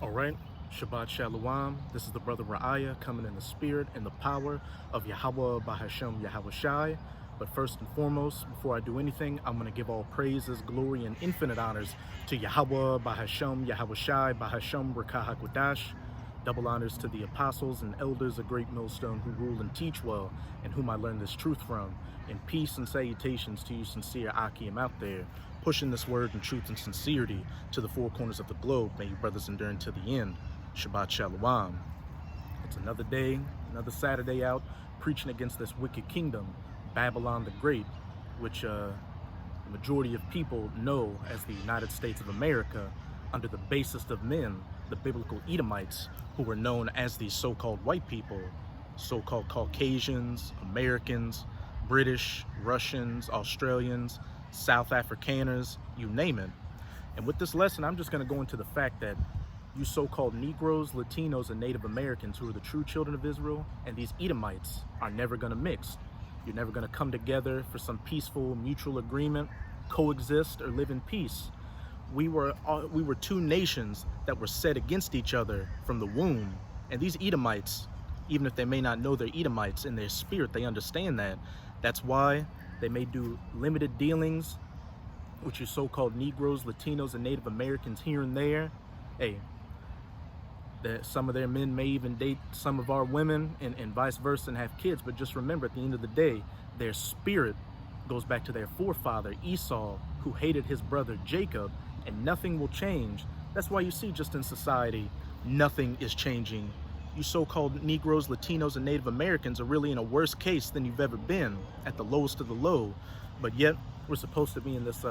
All right, Shabbat Shalom. This is the brother Ra'aya coming in the spirit and the power of Yahweh Bahashem Yahweh Shai. But first and foremost, before I do anything, I'm going to give all praises, glory, and infinite honors to Yahweh Bahashem Yahweh Shai Bahashem Rakah HaKodash. Double honors to the apostles and elders of Great Millstone who rule and teach well, and whom I learned this truth from. And peace and salutations to you sincere Akim out there, pushing this word in truth and sincerity to the four corners of the globe. May you brothers endure to the end. Shabbat Shalom. It's another day, another Saturday out, preaching against this wicked kingdom, Babylon the Great, which the majority of people know as the United States of America, under the basest of men, the biblical Edomites, who were known as the so-called white people, so-called Caucasians, Americans, British, Russians, Australians, South Afrikaners, you name it. And with this lesson, I'm just going to go into the fact that you so-called Negroes, Latinos, and Native Americans who are the true children of Israel and these Edomites are never going to mix. You're never going to come together for some peaceful mutual agreement, coexist, or live in peace. We were two nations that were set against each other from the womb. And these Edomites, even if they may not know they're Edomites, in their spirit, they understand that. That's why they may do limited dealings with your so-called Negroes, Latinos, and Native Americans here and there. Hey, some of their men may even date some of our women and vice versa and have kids. But just remember, at the end of the day, their spirit goes back to their forefather, Esau, who hated his brother Jacob, and nothing will change. That's why you see just in society, nothing is changing. You so-called Negroes, Latinos, and Native Americans are really in a worse case than you've ever been, at the lowest of the low. But yet, we're supposed to be in this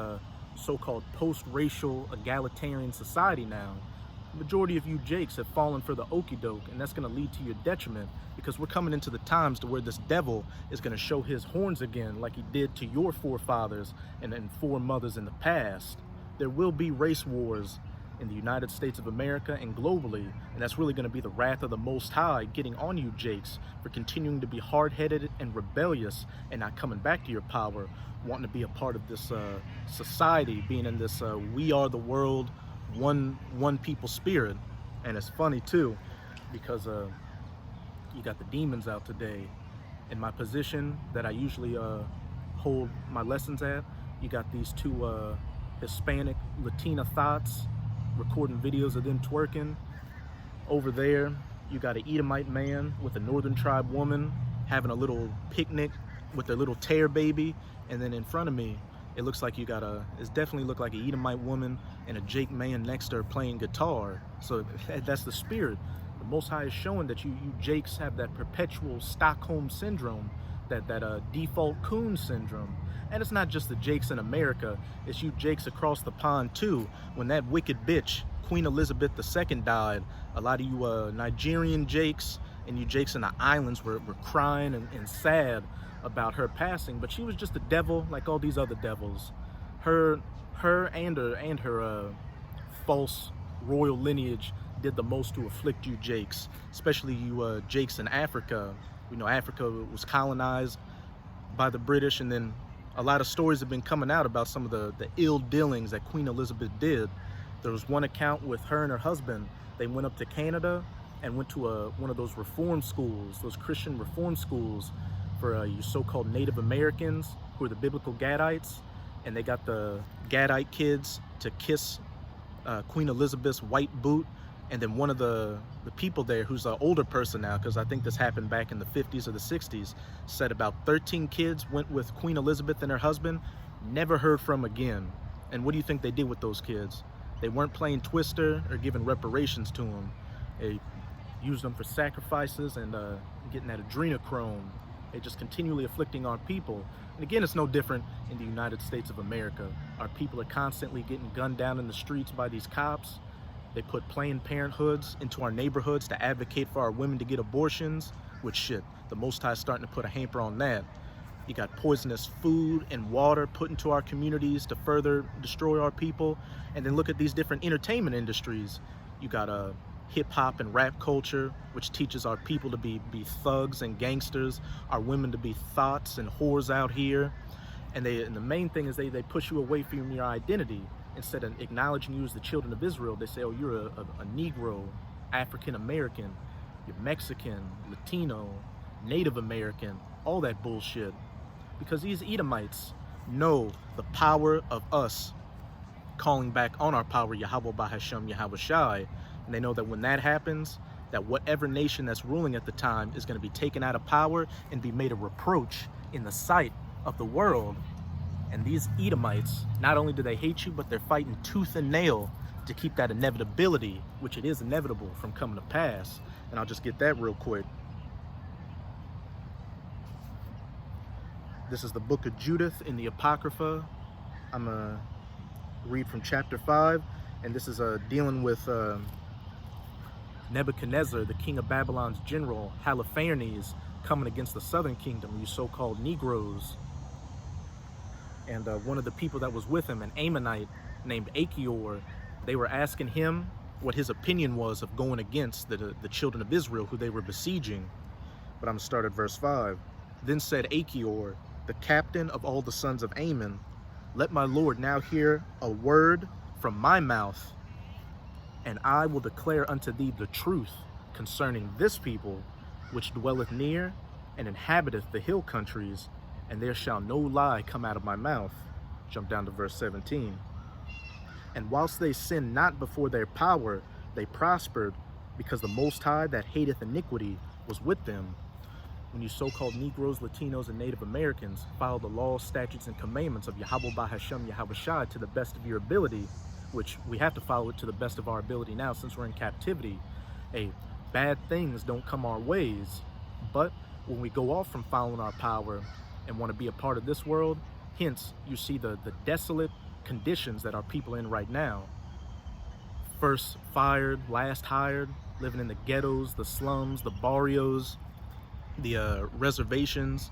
so-called post-racial egalitarian society now. The majority of you jakes have fallen for the okie doke, and that's going to lead to your detriment, because we're coming into the times to where this devil is going to show his horns again, like he did to your forefathers and foremothers in the past. There will be race wars in the United States of America and globally, and that's really going to be the wrath of the Most High getting on you jakes for continuing to be hard-headed and rebellious and not coming back to your power, wanting to be a part of this society, being in this we are the world, one people spirit. And it's funny too, because you got the demons out today. In my position that I usually hold my lessons at, you got these two Hispanic Latina thoughts recording videos of them twerking. Over there, you got an Edomite man with a northern tribe woman having a little picnic with their little tear baby. And then in front of me, it looks like you got it definitely looked like an Edomite woman and a Jake man next to her playing guitar. So that's the spirit. The Most High is showing that you Jakes have that perpetual Stockholm syndrome, that default coon syndrome. And it's not just the Jakes in America, it's you Jakes across the pond too. When that wicked bitch, Queen Elizabeth II, died, a lot of you Nigerian Jakes and you Jakes in the islands were crying and sad about her passing. But she was just a devil like all these other devils. Her and her false royal lineage did the most to afflict you Jakes, especially you Jakes in Africa. We know Africa was colonized by the British, and then a lot of stories have been coming out about some of the ill dealings that Queen Elizabeth did. There was one account with her and her husband. They went up to Canada and went to one of those reform schools, those Christian reform schools for you so-called Native Americans who are the biblical Gadites. And they got the Gadite kids to kiss Queen Elizabeth's white boot. And then one of the people there, who's an older person now, because I think this happened back in the 50s or the 60s, said about 13 kids went with Queen Elizabeth and her husband, never heard from again. And what do you think they did with those kids? They weren't playing Twister or giving reparations to them. They used them for sacrifices and getting that adrenochrome. They just continually afflicting our people. And again, it's no different in the United States of America. Our people are constantly getting gunned down in the streets by these cops. They put Planned Parenthoods into our neighborhoods to advocate for our women to get abortions, which shit, the Most High is starting to put a hamper on that. You got poisonous food and water put into our communities to further destroy our people. And then look at these different entertainment industries. You got hip hop and rap culture, which teaches our people to be thugs and gangsters, our women to be thoughts and whores out here. And the main thing is they push you away from your identity. instead of acknowledging you as the children of Israel, they say, oh, you're a Negro, African American, you're Mexican, Latino, Native American, all that bullshit. Because these Edomites know the power of us calling back on our power, Yahweh Bahashem, Yahweh Shai. And they know that when that happens, that whatever nation that's ruling at the time is going to be taken out of power and be made a reproach in the sight of the world. And these Edomites, not only do they hate you, but they're fighting tooth and nail to keep that inevitability, which it is inevitable, from coming to pass. And I'll just get that real quick. This is the book of Judith in the Apocrypha. I'm going to read from chapter 5, and this is dealing with Nebuchadnezzar, the king of Babylon's general, Holofernes, coming against the southern kingdom, you so-called Negroes. And one of the people that was with him, an Ammonite named Achior, they were asking him what his opinion was of going against the children of Israel who they were besieging. But I'm going to start at verse 5. Then said Achior, the captain of all the sons of Ammon, let my Lord now hear a word from my mouth, and I will declare unto thee the truth concerning this people, which dwelleth near and inhabiteth the hill countries, and there shall no lie come out of my mouth. Jump down to verse 17. And whilst they sinned not before their power, they prospered, because the Most High that hateth iniquity was with them. When you so-called Negroes, Latinos, and Native Americans follow the laws, statutes, and commandments of Yahweh Bahashem, Yahweh Shai to the best of your ability, which we have to follow it to the best of our ability now since we're in captivity, bad things don't come our ways. But when we go off from following our power and want to be a part of this world, hence you see the desolate conditions that our people are in right now. First fired, last hired, living in the ghettos, the slums, the barrios, the reservations,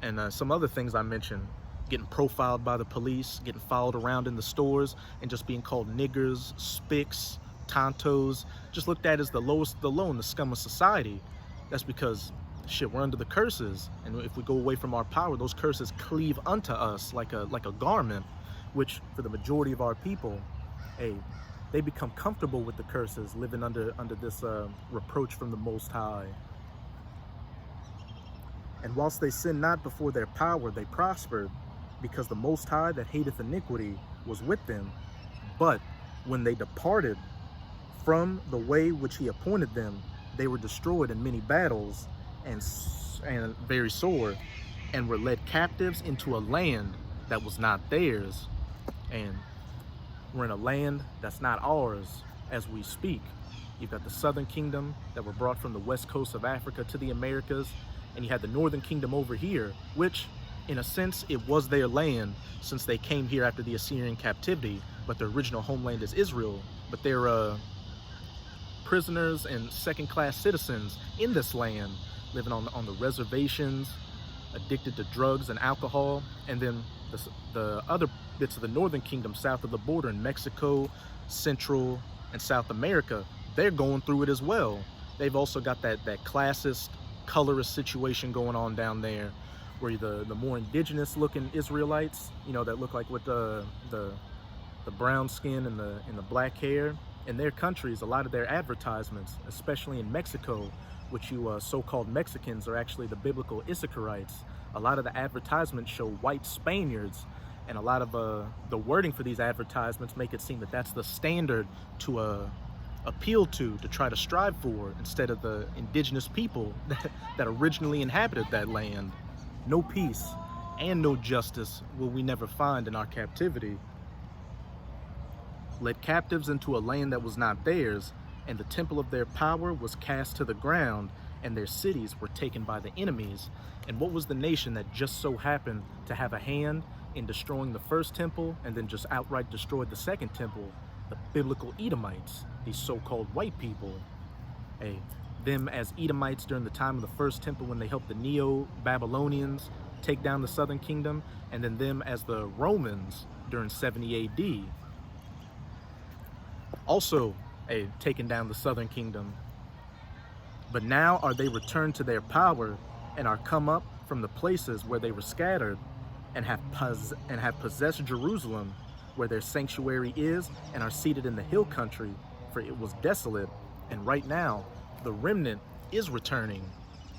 and some other things I mentioned, getting profiled by the police, getting followed around in the stores, and just being called niggers, spics, tontos, just looked at as the lowest, the low in the scum of society. That's because, shit, we're under the curses, and if we go away from our power, those curses cleave unto us like a garment, which for the majority of our people, they become comfortable with the curses, living under this reproach from the Most High. And whilst they sinned not before their power, they prospered, because the Most High that hateth iniquity was with them. But when they departed from the way which he appointed them, they were destroyed in many battles, and very sore, and were led captives into a land that was not theirs. And we're in a land that's not ours as we speak. You've got the southern kingdom that were brought from the west coast of Africa to the Americas, and you had the northern kingdom over here, which in a sense it was their land since they came here after the Assyrian captivity, but their original homeland is Israel. But they're prisoners and second-class citizens in this land, living on the reservations, addicted to drugs and alcohol. And then the other bits of the northern kingdom south of the border in Mexico, Central and South America, they're going through it as well. They've also got that classist, colorist situation going on down there, where the more indigenous looking Israelites, you know, that look like with the brown skin and the black hair, in their countries, a lot of their advertisements, especially in Mexico, which you so-called Mexicans are actually the biblical Issacharites, a lot of the advertisements show white Spaniards, and a lot of the wording for these advertisements make it seem that that's the standard to appeal to try to strive for, instead of the indigenous people that originally inhabited that land. No peace and no justice will we never find in our captivity. Led captives into a land that was not theirs, and the temple of their power was cast to the ground, and their cities were taken by the enemies. And what was the nation that just so happened to have a hand in destroying the first temple and then just outright destroyed the second temple? The biblical Edomites, these so-called white people. Them as Edomites during the time of the first temple when they helped the Neo-Babylonians take down the southern kingdom, and then them as the Romans during 70 AD. Also taking down the southern kingdom. But now are they returned to their power, and are come up from the places where they were scattered, and have possessed Jerusalem, where their sanctuary is, and are seated in the hill country, for it was desolate. And right now, the remnant is returning,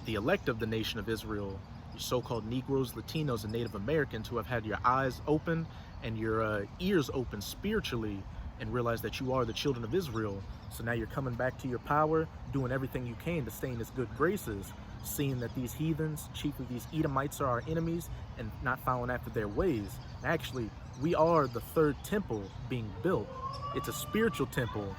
the elect of the nation of Israel, your so-called Negroes, Latinos, and Native Americans who have had your eyes open and your ears open spiritually and realize that you are the children of Israel. So now you're coming back to your power, doing everything you can to stay in his good graces, seeing that these heathens, chiefly these Edomites, are our enemies and not following after their ways. Actually, we are the third temple being built. It's a spiritual temple.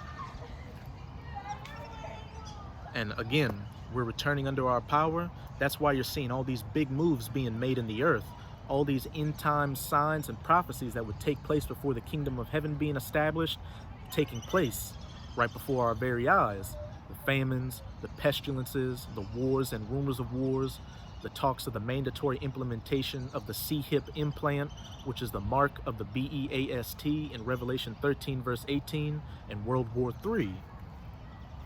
And again, we're returning under our power. That's why you're seeing all these big moves being made in the earth. All these end time signs and prophecies that would take place before the kingdom of heaven being established, taking place right before our very eyes. The famines, the pestilences, the wars and rumors of wars, the talks of the mandatory implementation of the C-hip implant, which is the mark of the BEAST in Revelation 13 verse 18, and World War III.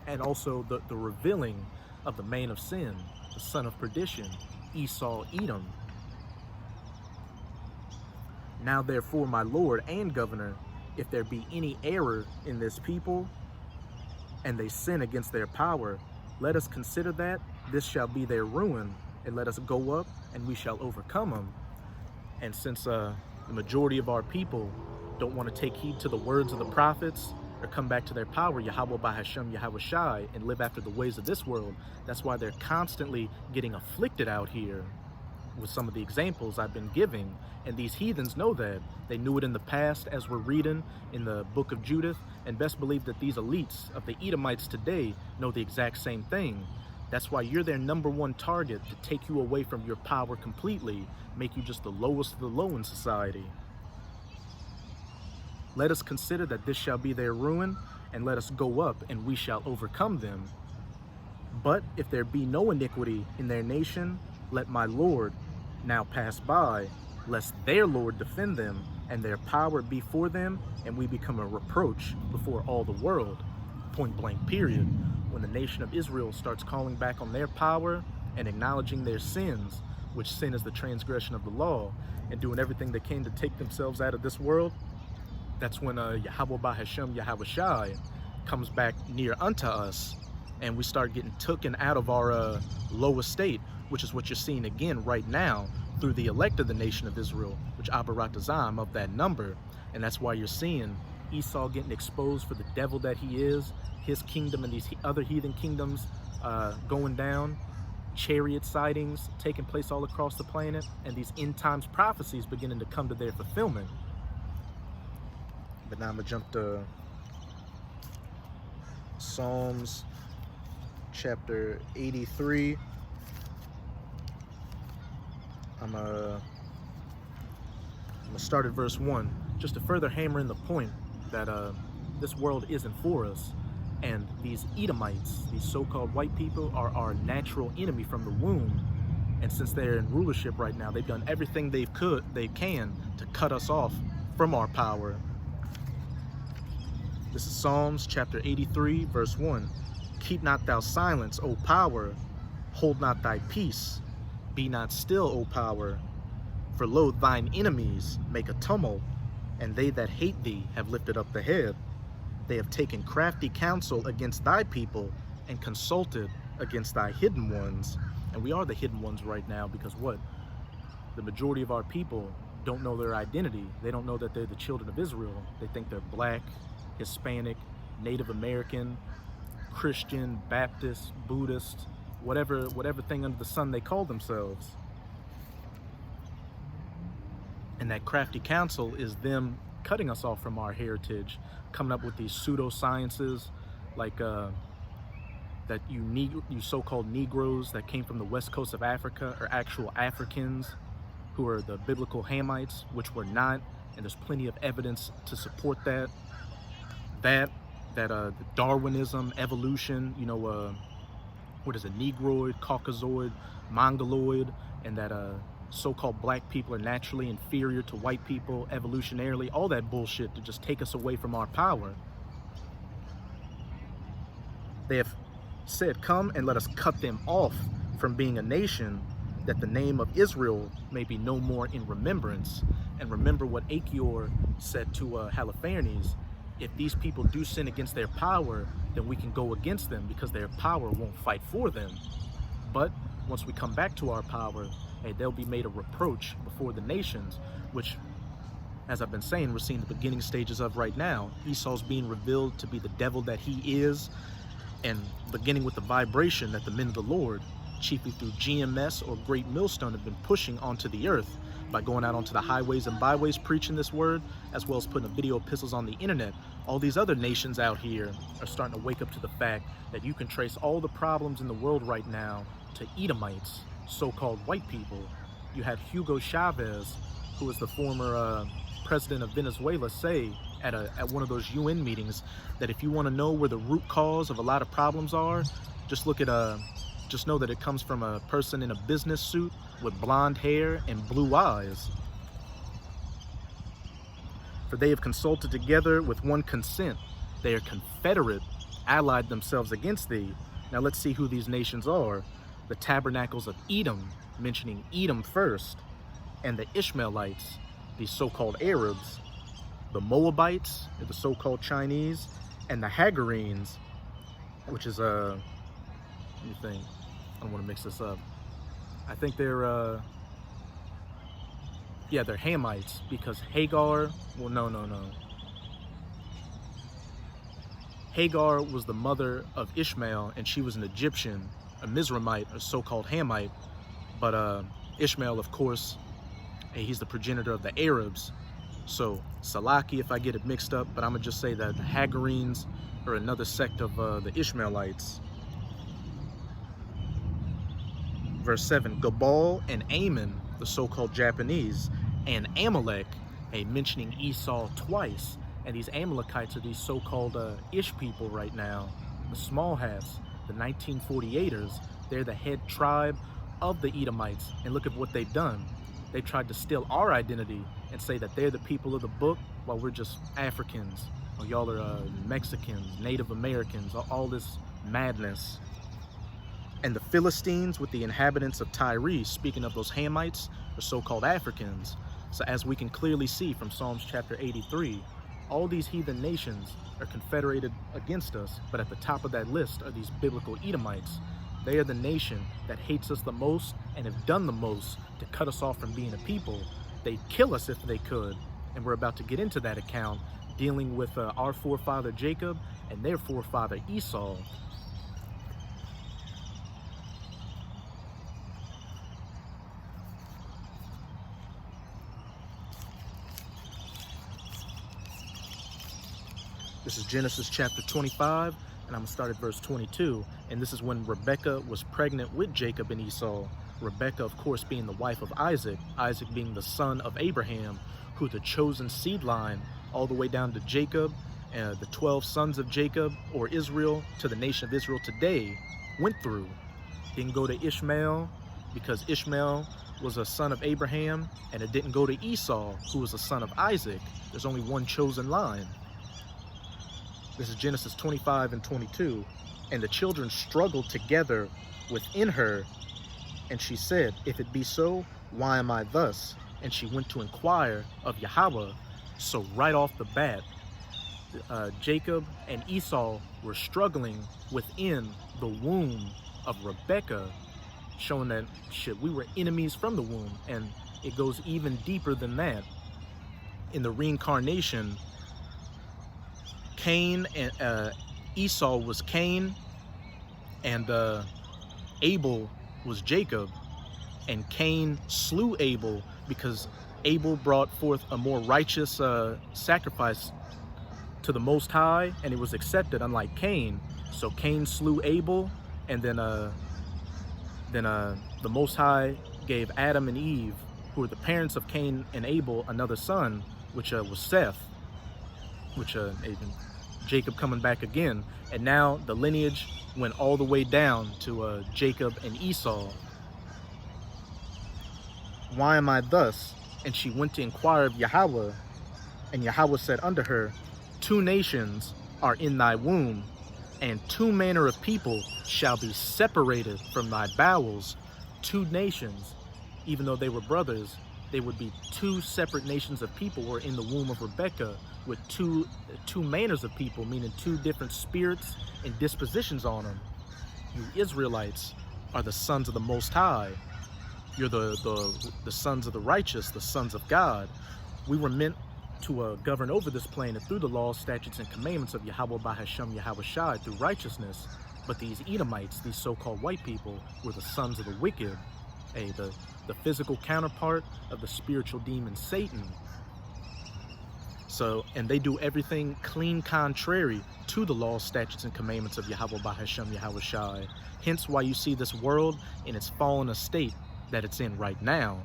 And also the revealing of the man of sin, the son of perdition, Esau, Edom. Now therefore, my Lord and Governor, if there be any error in this people, and they sin against their power, let us consider that this shall be their ruin, and let us go up, and we shall overcome them. And since the majority of our people don't want to take heed to the words of the prophets, or come back to their power, Yahweh Bahashem, Yahweh Shai, and live after the ways of this world, that's why they're constantly getting afflicted out here with some of the examples I've been giving. And these heathens know that. They knew it in the past, as we're reading in the book of Judith, and best believe that these elites of the Edomites today know the exact same thing. That's why you're their number one target, to take you away from your power completely, make you just the lowest of the low in society. Let us consider that this shall be their ruin, and let us go up, and we shall overcome them. But if there be no iniquity in their nation, let my Lord now pass by, lest their Lord defend them, and their power be for them, and we become a reproach before all the world. Point blank, period. When the nation of Israel starts calling back on their power and acknowledging their sins, which sin is the transgression of the law, and doing everything they can to take themselves out of this world, that's when Yahweh Bahashem, Yahweh Shai comes back near unto us, and we start getting taken out of our low estate, which is what you're seeing again right now through the elect of the nation of Israel, which Abaratazam of that number. And that's why you're seeing Esau getting exposed for the devil that he is, his kingdom and these other heathen kingdoms going down, chariot sightings taking place all across the planet, and these end times prophecies beginning to come to their fulfillment. But now I'm gonna jump to Psalms chapter 83. I'm gonna start at verse 1, just to further hammer in the point that this world isn't for us, and these Edomites, these so-called white people, are our natural enemy from the womb. And since they're in rulership right now, they've done everything they can to cut us off from our power. This is Psalms chapter 83, verse 1. Keep not thou silence, O power, hold not thy peace, be not still, O power, for lo, thine enemies make a tumult, and they that hate thee have lifted up the head. They have taken crafty counsel against thy people, and consulted against thy hidden ones. And we are the hidden ones right now, because what? The majority of our people don't know their identity. They don't know that they're the children of Israel. They think they're black, Hispanic, Native American, Christian, Baptist, Buddhist, whatever thing under the sun they call themselves. And that crafty counsel is them cutting us off from our heritage, coming up with these pseudosciences like that you so-called Negroes that came from the west coast of Africa are actual Africans who are the biblical Hamites, which we're not, and there's plenty of evidence to support that. The Darwinism, evolution, what is it, Negroid, Caucasoid, Mongoloid, and that so-called black people are naturally inferior to white people evolutionarily, all that bullshit to just take us away from our power. They have said, come and let us cut them off from being a nation, that the name of Israel may be no more in remembrance. And remember what Achior said to Halifanes: if these people do sin against their power, then we can go against them because their power won't fight for them. But once we come back to our power, hey, they'll be made a reproach before the nations, which, as I've been saying, we're seeing the beginning stages of right now. Esau's being revealed to be the devil that he is, and beginning with the vibration that the men of the Lord, chiefly through GMS or Great Millstone, have been pushing onto the earth by going out onto the highways and byways preaching this word, as well as putting video epistles on the internet. All these other nations out here are starting to wake up to the fact that you can trace all the problems in the world right now to Edomites, so-called white people. You have Hugo Chavez, who is the former president of Venezuela, say at one of those UN meetings that if you want to know where the root cause of a lot of problems are, just look at just know that it comes from a person in a business suit with blonde hair and blue eyes. For they have consulted together with one consent. They are confederate, allied themselves against thee. Now let's see who these nations are. The tabernacles of Edom, mentioning Edom first, and the Ishmaelites, these so-called Arabs, the Moabites, the so-called Chinese, and the Hagarenes, which is let me think, I don't want to mix this up. I think they're yeah, they're Hamites, because Hagar, well, no. Hagar was the mother of Ishmael, and she was an Egyptian, a Mizraimite, a so-called Hamite. But Ishmael, of course, he's the progenitor of the Arabs. So Salaki, if I get it mixed up, but I'm gonna just say that the Hagarenes are another sect of the Ishmaelites. Verse 7, Gabal and Ammon, the so-called Japanese, and Amalek, mentioning Esau twice. And these Amalekites are these so-called Ish people right now, the small hats, the 1948ers. They're the head tribe of the Edomites. And look at what they've done. They tried to steal our identity and say that they're the people of the book while we're just Africans, or y'all are Mexicans, Native Americans, all this madness. And the Philistines with the inhabitants of Tyre, speaking of those Hamites, are so-called Africans. So as we can clearly see from Psalms chapter 83, all these heathen nations are confederated against us, but at the top of that list are these biblical Edomites. They are the nation that hates us the most and have done the most to cut us off from being a people. They'd kill us if they could, and we're about to get into that account, dealing with our forefather Jacob and their forefather Esau. This is Genesis chapter 25, and I'm going to start at verse 22. And this is when Rebekah was pregnant with Jacob and Esau. Rebekah, of course, being the wife of Isaac, Isaac being the son of Abraham, who the chosen seed line, all the way down to Jacob, the 12 sons of Jacob, or Israel, to the nation of Israel today, went through. Didn't go to Ishmael, because Ishmael was a son of Abraham, and it didn't go to Esau, who was a son of Isaac. There's only one chosen line. This is Genesis 25 and 22. And the children struggled together within her, and she said, if it be so, why am I thus? And she went to inquire of Yahweh. So right off the bat, Jacob and Esau were struggling within the womb of Rebekah, showing that, shit, we were enemies from the womb. And it goes even deeper than that. In the reincarnation, Cain and Esau was Cain, and Abel was Jacob. And Cain slew Abel because Abel brought forth a more righteous sacrifice to the Most High, and it was accepted, unlike Cain. So Cain slew Abel, and then the Most High gave Adam and Eve, who were the parents of Cain and Abel, another son, which was Seth, which Jacob coming back again. And now the lineage went all the way down to Jacob and Esau. Why am I thus? And she went to inquire of Yahweh, and Yahweh said unto her, 2 nations are in thy womb, and 2 manner of people shall be separated from thy bowels. 2 nations, even though they were brothers, they would be two separate nations of people were in the womb of Rebekah with two manners of people, meaning two different spirits and dispositions on them. You Israelites are the sons of the Most High. You're the sons of the righteous, the sons of God. We were meant to govern over this planet through the laws, statutes, and commandments of Yahweh Bahashem Yahweh Shai through righteousness. But these Edomites, these so-called white people, were the sons of the wicked, the physical counterpart of the spiritual demon Satan. So, and they do everything clean contrary to the laws, statutes, and commandments of Yahweh Bahashem Yahweh Shai. Hence why you see this world in its fallen estate that it's in right now.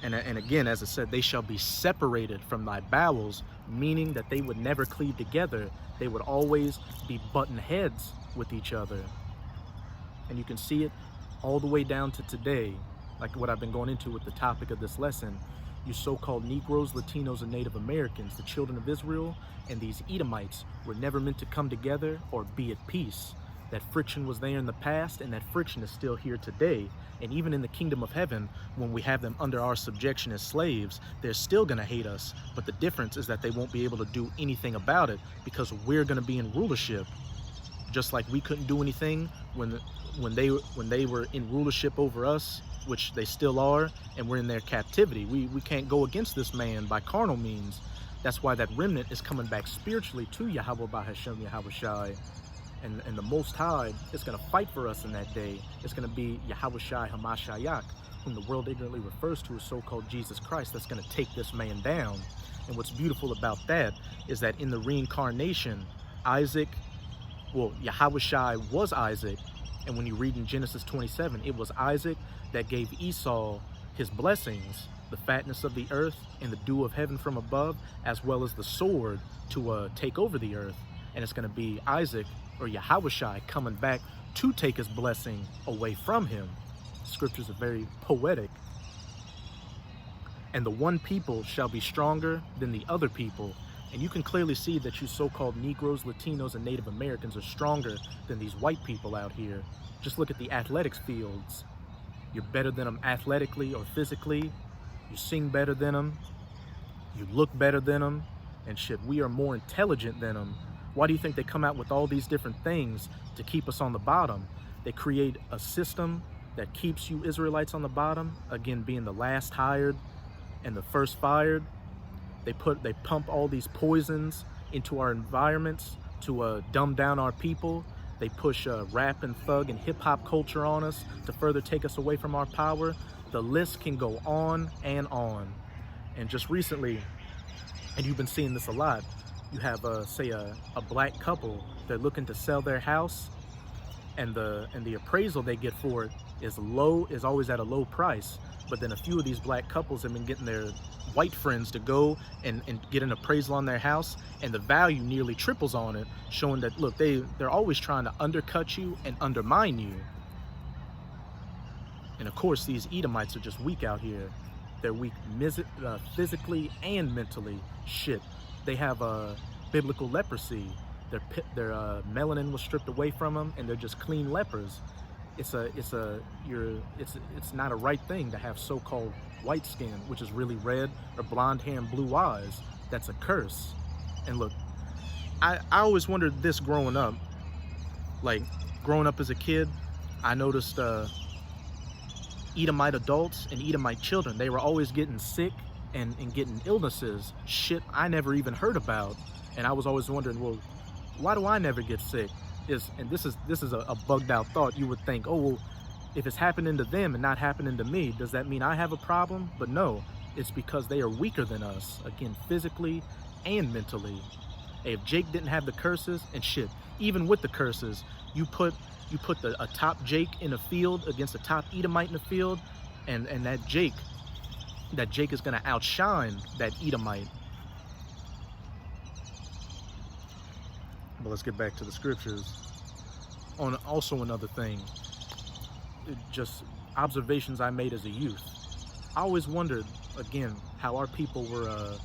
And again, as I said, they shall be separated from thy bowels, meaning that they would never cleave together. They would always be button heads with each other. And you can see it all the way down to today, like what I've been going into with the topic of this lesson. You so-called Negroes, Latinos, and Native Americans, the children of Israel, and these Edomites were never meant to come together or be at peace. That friction was there in the past, and that friction is still here today. And even in the kingdom of heaven, when we have them under our subjection as slaves, they're still going to hate us. But the difference is that they won't be able to do anything about it because we're going to be in rulership. Just like we couldn't do anything when they were in rulership over us, which they still are, and we're in their captivity. We can't go against this man by carnal means. That's why that remnant is coming back spiritually to Yahweh Bahashem Yahweh Shai. And the Most High is going to fight for us in that day. It's going to be Yahweh Shai Hamashayak, whom the world ignorantly refers to as so-called Jesus Christ, that's going to take this man down. And what's beautiful about that is that in the reincarnation, Yahweh Shai was Isaac. And when you read in Genesis 27, it was Isaac that gave Esau his blessings, the fatness of the earth and the dew of heaven from above, as well as the sword to take over the earth. And it's going to be Isaac, or Yahweh Shai, coming back to take his blessing away from him. Scriptures are very poetic. And the one people shall be stronger than the other people. And you can clearly see that you so-called Negroes, Latinos, and Native Americans are stronger than these white people out here. Just look at the athletics fields. You're better than them athletically or physically. You sing better than them. You look better than them. And shit, we are more intelligent than them. Why do you think they come out with all these different things to keep us on the bottom? They create a system that keeps you Israelites on the bottom, again, being the last hired and the first fired. They pump all these poisons into our environments to dumb down our people. They push rap and thug and hip-hop culture on us to further take us away from our power. The list can go on and on. And just recently, and you've been seeing this a lot, you have say a black couple, they're looking to sell their house, and the appraisal they get for it is always at a low price. But then a few of these black couples have been getting their white friends to go and get an appraisal on their house, and the value nearly triples on it, showing that, look, they're always trying to undercut you and undermine you. And of course, these Edomites are just weak out here. They're weak physically and mentally. Shit, they have biblical leprosy. Their melanin was stripped away from them, and they're just clean lepers. It's not a right thing to have so-called white skin, which is really red, or blonde hair and blue eyes. That's a curse. And look, I always wondered this growing up. Like, growing up as a kid, I noticed Edomite adults and Edomite children, they were always getting sick and getting illnesses, shit I never even heard about. And I was always wondering, well, why do I never get sick? And this is a bugged out thought. You would think, oh, well, if it's happening to them and not happening to me, does that mean I have a problem? But no, it's because they are weaker than us, again, physically and mentally. Hey, if Jake didn't have the curses, and shit, even with the curses, you put a top Jake in a field against a top Edomite in the field, and that Jake is going to outshine that Edomite. But let's get back to the scriptures. On also another thing, just observations I made as a youth. I always wondered, again, how our people were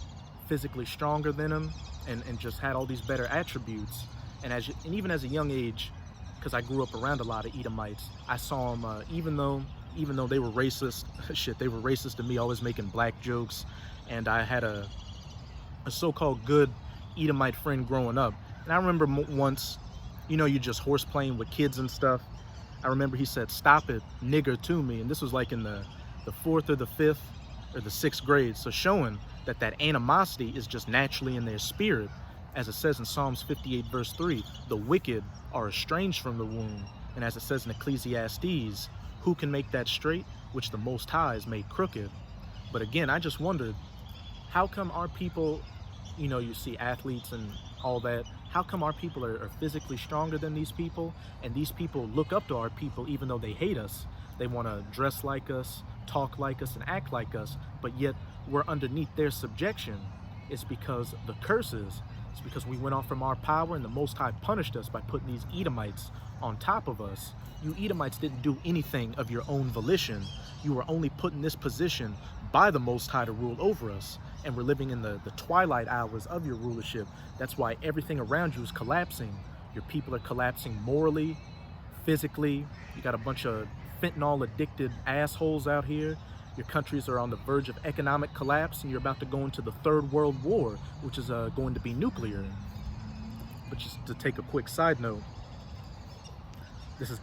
physically stronger than them and just had all these better attributes. And even as a young age, because I grew up around a lot of Edomites, I saw them, even though even though they were racist, shit, they were racist to me, always making black jokes. And I had a so-called good Edomite friend growing up. And I remember once, you know, you're just horse playing with kids and stuff. I remember he said, "Stop it, nigger," to me. And this was like in the 4th or the 5th or the 6th grade. So showing that animosity is just naturally in their spirit. As it says in Psalms 58 verse 3, the wicked are estranged from the womb. And as it says in Ecclesiastes, who can make that straight, which the Most High has made crooked? But again, I just wondered, how come our people, you know, you see athletes and all that, how come our people are physically stronger than these people, and these people look up to our people even though they hate us? They want to dress like us, talk like us, and act like us, but yet we're underneath their subjection. It's because the curses, it's because we went off from our power, and the Most High punished us by putting these Edomites on top of us. You Edomites didn't do anything of your own volition. You were only put in this position by the Most High to rule over us. And we're living in the twilight hours of your rulership. That's why everything around you is collapsing. Your people are collapsing morally, physically. You got a bunch of fentanyl addicted assholes out here. Your countries are on the verge of economic collapse, and you're about to go into the Third World War, which is going to be nuclear. But just to take a quick side note, this is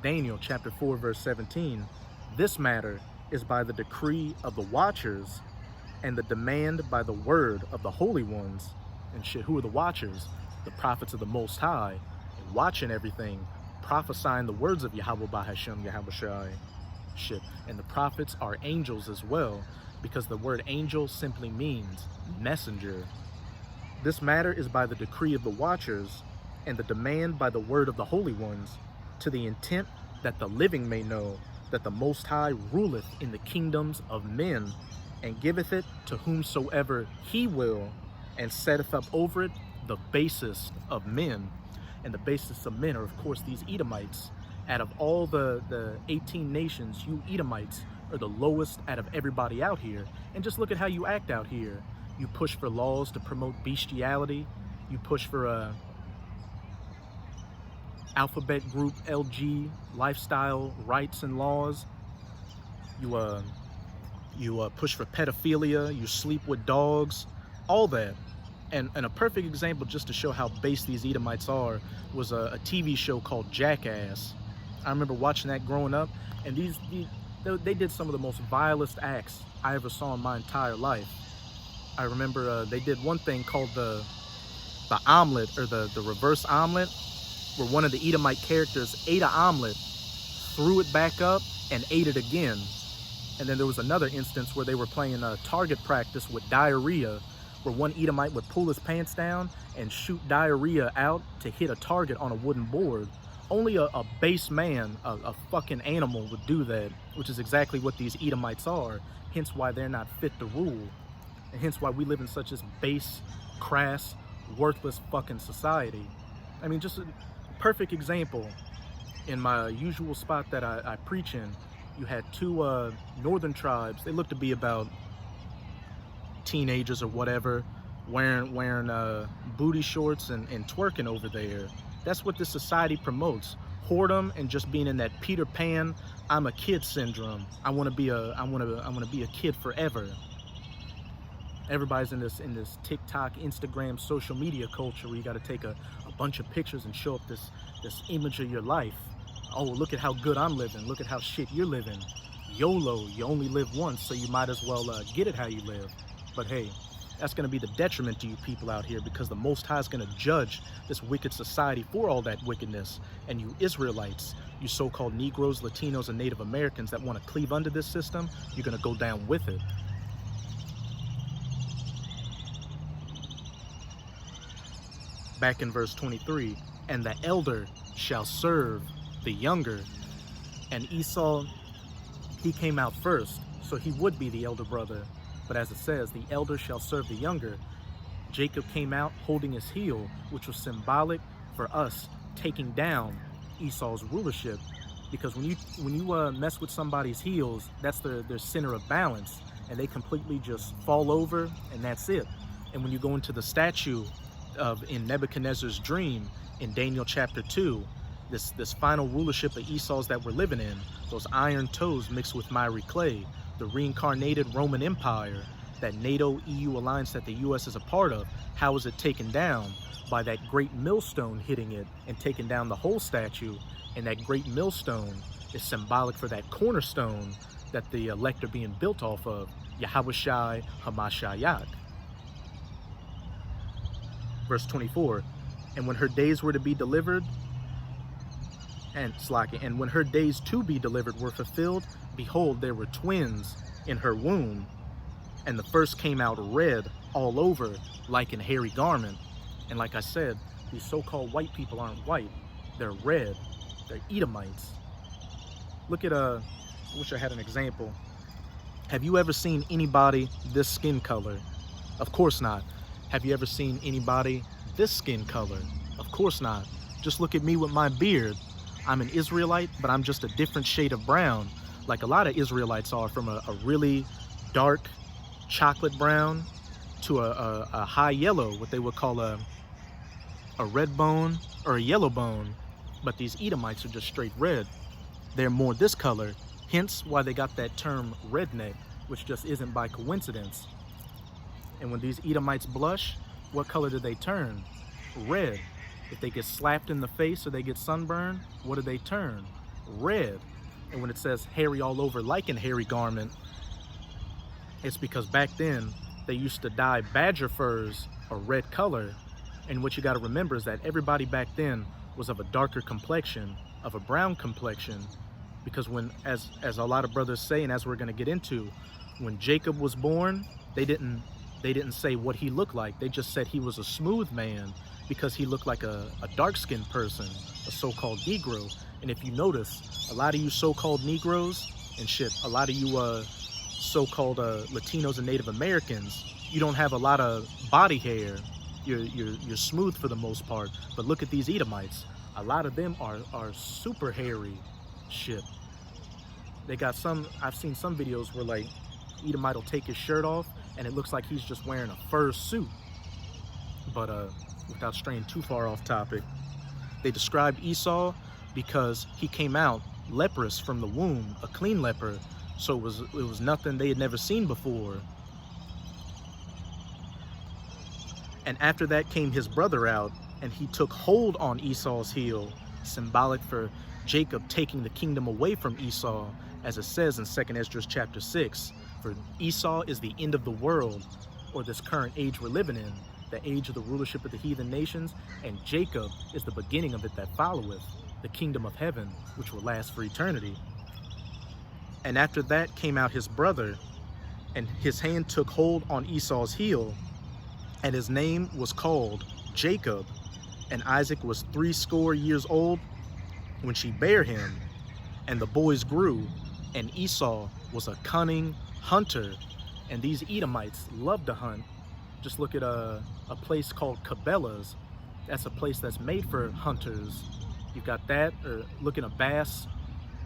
Daniel chapter 4 verse 17. This matter is by the decree of the watchers and the demand by the word of the holy ones. And shit, who are the watchers? The prophets of the Most High, and watching everything, prophesying the words of Yahweh Bahashem, Yahweh Shai. Shit, and the prophets are angels as well, because the word angel simply means messenger. This matter is by the decree of the watchers and the demand by the word of the holy ones, to the intent that the living may know that the Most High ruleth in the kingdoms of men, and giveth it to whomsoever he will, and setteth up over it the basest of men. And the basest of men are, of course, these Edomites. Out of all the 18 nations, you Edomites are the lowest out of everybody out here. And just look at how you act out here. You push for laws to promote bestiality. You push for alphabet group LG lifestyle rights and laws. You push for pedophilia. You sleep with dogs. All that. And a perfect example, just to show how base these Edomites are, was a TV show called Jackass. I remember watching that growing up, and they did some of the most vilest acts I ever saw in my entire life. I remember they did one thing called the omelet, or the reverse omelet, where one of the Edomite characters ate an omelet, threw it back up, and ate it again. And then there was another instance where they were playing target practice with diarrhea, where one Edomite would pull his pants down and shoot diarrhea out to hit a target on a wooden board. Only a base man, a fucking animal, would do that, which is exactly what these Edomites are, hence why they're not fit to rule, and hence why we live in such a base, crass, worthless fucking society. I mean, just a perfect example, in my usual spot that I preach in, you had two northern tribes. They looked to be about teenagers or whatever, wearing booty shorts and twerking over there. That's what this society promotes: whoredom and just being in that Peter Pan, I'm a kid syndrome. I want to be a kid forever. Everybody's in this TikTok, Instagram, social media culture where you got to take a bunch of pictures and show up this image of your life. Oh, look at how good I'm living. Look at how shit you're living. YOLO, you only live once, so you might as well get it how you live. But hey, that's going to be the detriment to you people out here, because the Most High is going to judge this wicked society for all that wickedness. And you Israelites, you so-called Negroes, Latinos, and Native Americans that want to cleave under this system, you're going to go down with it. Back in verse 23, and the elder shall serve the younger. And Esau, he came out first, so he would be the elder brother. But as it says, the elder shall serve the younger. Jacob came out holding his heel, which was symbolic for us taking down Esau's rulership. Because when you mess with somebody's heels, that's their center of balance, and they completely just fall over, and that's it. And when you go into the statue in Nebuchadnezzar's dream in Daniel chapter 2, this final rulership of Esau's that we're living in, those iron toes mixed with miry clay, the reincarnated Roman Empire, that NATO EU alliance that the US is a part of, how is it taken down? By that great millstone hitting it and taking down the whole statue. And that great millstone is symbolic for that cornerstone that the elect are being built off of, Yahawashi Hamashiach. Verse 24, and when her days were to be delivered, and when her days to be delivered were fulfilled, behold, there were twins in her womb, and the first came out red all over like an hairy garment. And like I said, these so-called white people aren't white, they're red, they're Edomites. Look at I wish I had an example. Have you ever seen anybody this skin color? Of course not. Have you ever seen anybody this skin color? Of course not. Just look at me with my beard. I'm an Israelite, but I'm just a different shade of brown, like a lot of Israelites are, from a really dark chocolate brown to a high yellow, what they would call a red bone or a yellow bone. But these Edomites are just straight red. They're more this color, hence why they got that term redneck, which just isn't by coincidence. And when these Edomites blush, what color do they turn? Red. If they get slapped in the face or they get sunburned, what do they turn? Red. And when it says hairy all over like an hairy garment, it's because back then they used to dye badger furs a red color. And what you got to remember is that everybody back then was of a darker complexion, of a brown complexion, because when, as a lot of brothers say, and as we're going to get into, when Jacob was born, they didn't say what he looked like. They just said he was a smooth man because he looked like a dark-skinned person, a so-called Negro. And if you notice, a lot of you so-called Negroes and shit, a lot of you so-called Latinos and Native Americans, you don't have a lot of body hair. You're smooth for the most part. But look at these Edomites. A lot of them are super hairy shit. They got some, I've seen some videos where like Edomite will take his shirt off and it looks like he's just wearing a fur suit. But without straying too far off topic, they described Esau because he came out leprous from the womb, a clean leper. So it was nothing they had never seen before. And after that came his brother out, and he took hold on Esau's heel, symbolic for Jacob taking the kingdom away from Esau, as it says in 2 Esdras chapter 6. For Esau is the end of the world, or this current age we're living in, the age of the rulership of the heathen nations, and Jacob is the beginning of it that followeth, the kingdom of heaven, which will last for eternity. And after that came out his brother, and his hand took hold on Esau's heel, and his name was called Jacob. And Isaac was 80 years old when she bare him, and the boys grew, and Esau was a cunning hunter. And these Edomites love to hunt. Just look at a place called Cabela's. That's a place that's made for hunters. You've got that, or look in a Bass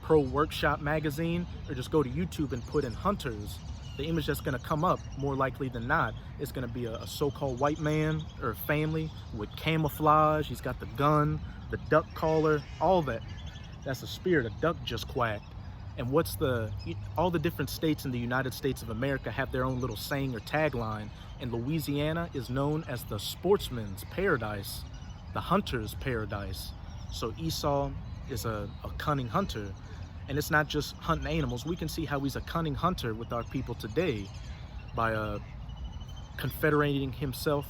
Pro Workshop magazine, or just go to YouTube and put in hunters. The image that's going to come up, more likely than not, is going to be a so-called white man or family with camouflage. He's got the gun, the duck caller, all that. That's a spirit. A duck just quacked. And all the different states in the United States of America have their own little saying or tagline. And Louisiana is known as the sportsman's paradise, the hunter's paradise. So Esau is a cunning hunter. And it's not just hunting animals. We can see how he's a cunning hunter with our people today by confederating himself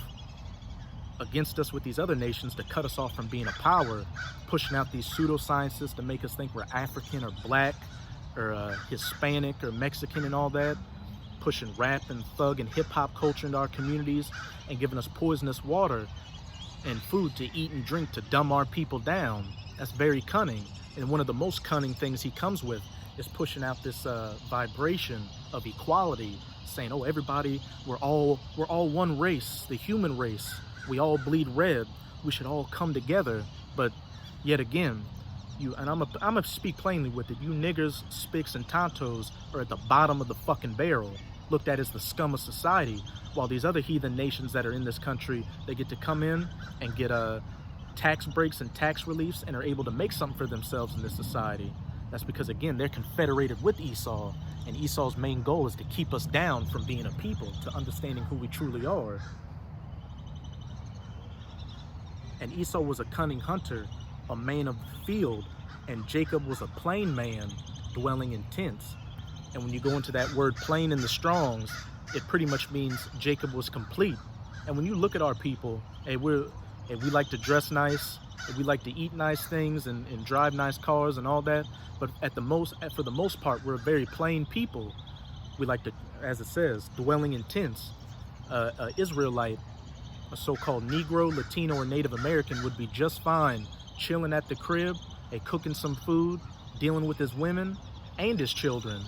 against us with these other nations to cut us off from being a power, pushing out these pseudosciences to make us think we're African or black or Hispanic or Mexican and all that, pushing rap and thug and hip-hop culture into our communities and giving us poisonous water and food to eat and drink to dumb our people down. That's very cunning. And one of the most cunning things he comes with is pushing out this vibration of equality, saying, oh, everybody, we're all one race, the human race. We all bleed red. We should all come together. But yet again, I'm gonna speak plainly with it. You niggers, spics, and tontos are at the bottom of the fucking barrel, looked at as the scum of society, while these other heathen nations that are in this country, they get to come in and get tax breaks and tax reliefs and are able to make something for themselves in this society, that's because, again, they're confederated with Esau, and Esau's main goal is to keep us down from being a people, to understanding who we truly are. And Esau was a cunning hunter, a man of the field, and Jacob was a plain man, dwelling in tents. And when you go into that word plain in the Strongs, it pretty much means Jacob was complete. And when you look at our people, hey, we like to dress nice, we like to eat nice things and drive nice cars and all that, but for the most part, we're a very plain people. We like to, as it says, dwelling in tents. Israelite, a so-called Negro, Latino, or Native American would be just fine chilling at the crib, cooking some food, dealing with his women and his children.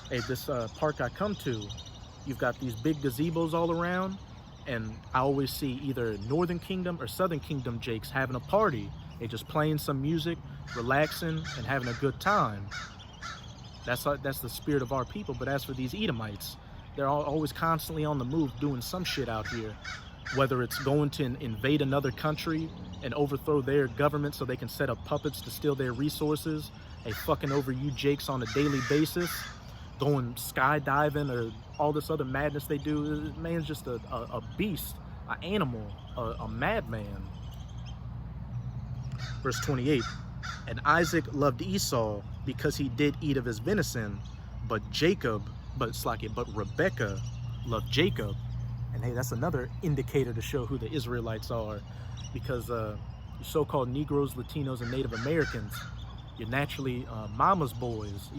This park I come to, you've got these big gazebos all around, and I always see either Northern Kingdom or Southern Kingdom Jakes having a party. They just playing some music, relaxing, and having a good time. That's the spirit of our people. But as for these Edomites, they're always constantly on the move doing some shit out here. Whether it's going to invade another country and overthrow their government so they can set up puppets to steal their resources, fucking over you Jakes on a daily basis, going skydiving or all this other madness they do. Man's just a beast, an animal, a madman. Verse 28, and Isaac loved Esau because he did eat of his venison, but Rebekah loved Jacob. And hey, that's another indicator to show who the Israelites are, because you so-called Negroes, Latinos, and Native Americans, you're naturally mama's boys.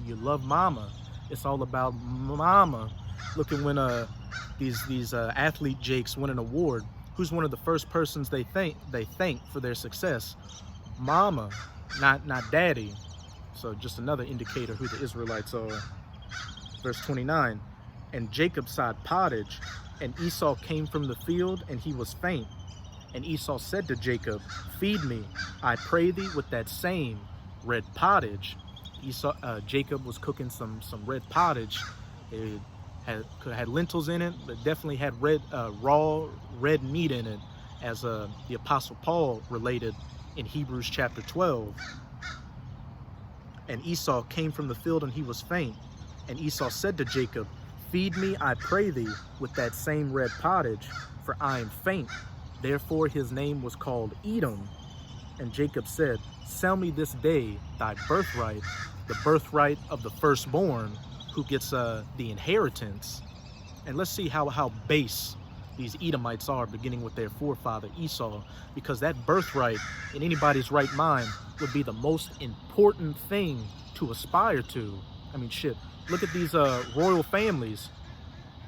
You love mama. It's all about mama. Look at when these athlete Jakes win an award. Who's one of the first persons they thank for their success? Mama, not daddy. So just another indicator who the Israelites are. Verse 29, and Jacob sowed pottage, and Esau came from the field, and he was faint. And Esau said to Jacob, feed me, I pray thee, with that same red pottage. Jacob was cooking some red pottage. It had lentils in it, but definitely had raw red meat in it, as the Apostle Paul related in Hebrews chapter 12. And Esau came from the field, and he was faint. And Esau said to Jacob, feed me, I pray thee, with that same red pottage, for I am faint. Therefore his name was called Edom. And Jacob said, sell me this day thy birthright, the birthright of the firstborn, who gets the inheritance. And let's see how base these Edomites are, beginning with their forefather Esau, because that birthright, in anybody's right mind, would be the most important thing to aspire to. I mean, shit, look at these royal families.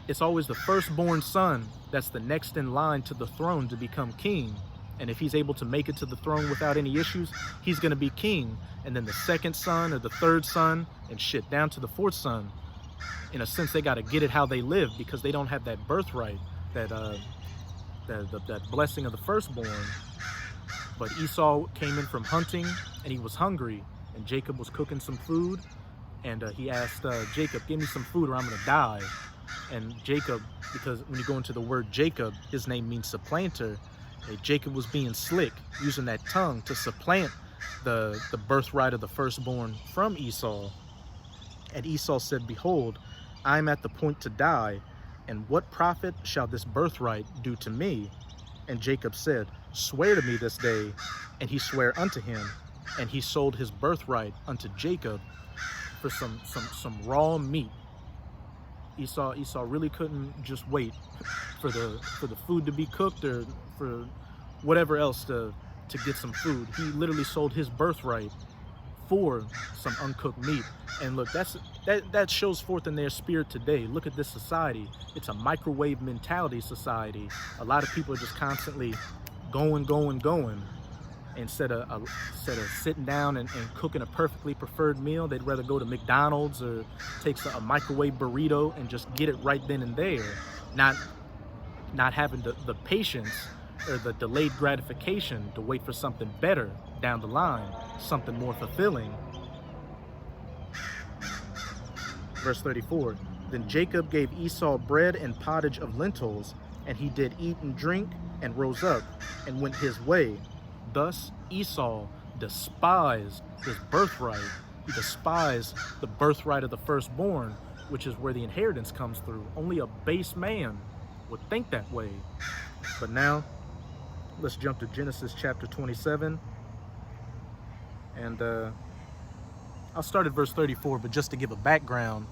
It's always the firstborn son that's the next in line to the throne to become king. And if he's able to make it to the throne without any issues, he's going to be king. And then the second son or the third son, and shit, down to the fourth son. In a sense, they got to get it how they live, because they don't have that birthright, that blessing of the firstborn. But Esau came in from hunting, and he was hungry. And Jacob was cooking some food. And he asked Jacob, give me some food or I'm going to die. And Jacob, because when you go into the word Jacob, his name means supplanter. Jacob was being slick, using that tongue to supplant the birthright of the firstborn from Esau. And Esau said, behold, I am at the point to die, and what profit shall this birthright do to me? And Jacob said, swear to me this day. And he sware unto him, and he sold his birthright unto Jacob for some raw meat. Esau really couldn't just wait for the food to be cooked or for whatever else to get some food. He literally sold his birthright for some uncooked meat. And look, that shows forth in their spirit today. Look at this society. It's a microwave mentality society. A lot of people are just constantly going. Instead of sitting down and cooking a perfectly preferred meal, they'd rather go to McDonald's or take a microwave burrito and just get it right then and there, not having the patience or the delayed gratification to wait for something better down the line, something more fulfilling. Verse 34, then Jacob gave Esau bread and pottage of lentils, and he did eat and drink, and rose up, and went his way. Thus Esau despised his birthright. He despised the birthright of the firstborn, which is where the inheritance comes through. Only a base man would think that way. But now, let's jump to Genesis chapter 27. And I'll start at verse 34, but just to give a background,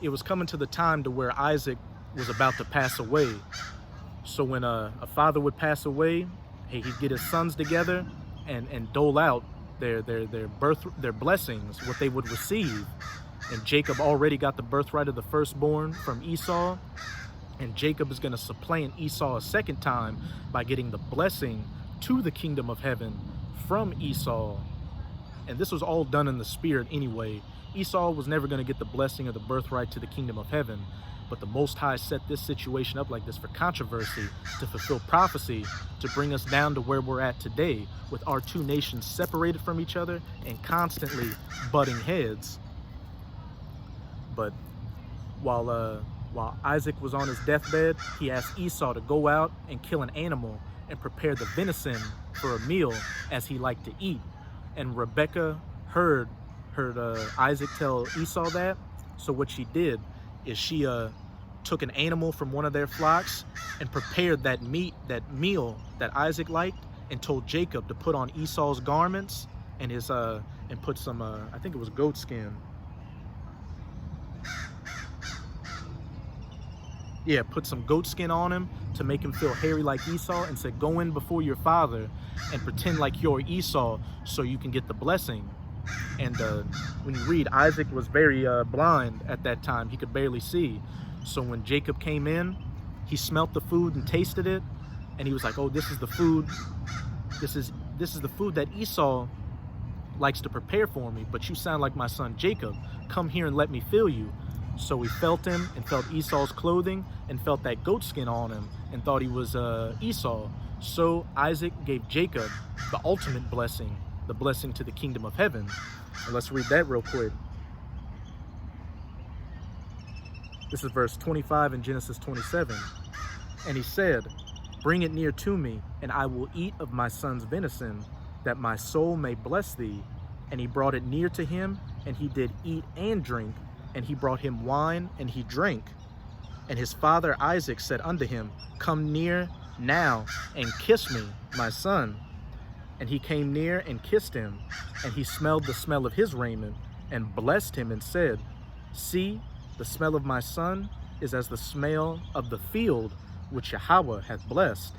it was coming to the time to where Isaac was about to pass away. So when a father would pass away, he'd get his sons together and dole out their blessings, what they would receive. And Jacob already got the birthright of the firstborn from Esau, and Jacob is going to supplant Esau a second time by getting the blessing to the kingdom of heaven from Esau. And this was all done in the spirit anyway. Esau was never going to get the blessing of the birthright to the kingdom of heaven, but the Most High set this situation up like this for controversy, to fulfill prophecy, to bring us down to where we're at today, with our two nations separated from each other and constantly butting heads. But while Isaac was on his deathbed, he asked Esau to go out and kill an animal and prepare the venison for a meal as he liked to eat. And Rebekah heard Isaac tell Esau that. So what she did is she took an animal from one of their flocks and prepared that meal that Isaac liked, and told Jacob to put on Esau's garments and put some I think it was goat skin. Yeah, put some goat skin on him to make him feel hairy like Esau, and said, go in before your father and pretend like you're Esau so you can get the blessing. And when you read, Isaac was very blind at that time. He could barely see. So when Jacob came in, he smelt the food and tasted it, and he was like, oh, this is the food. This is the food that Esau likes to prepare for me, but you sound like my son Jacob. Come here and let me feel you. So he felt him and felt Esau's clothing and felt that goat skin on him and thought he was Esau. So Isaac gave Jacob the ultimate blessing, the blessing to the kingdom of heaven. And let's read that real quick. This is verse 25 in Genesis 27. And he said, bring it near to me, and I will eat of my son's venison, that my soul may bless thee. And he brought it near to him, and he did eat and drink. And he brought him wine, and he drank. And his father Isaac said unto him, come near now, and kiss me, my son. And he came near and kissed him, and he smelled the smell of his raiment, and blessed him, and said, see, the smell of my son is as the smell of the field which Yahweh hath blessed.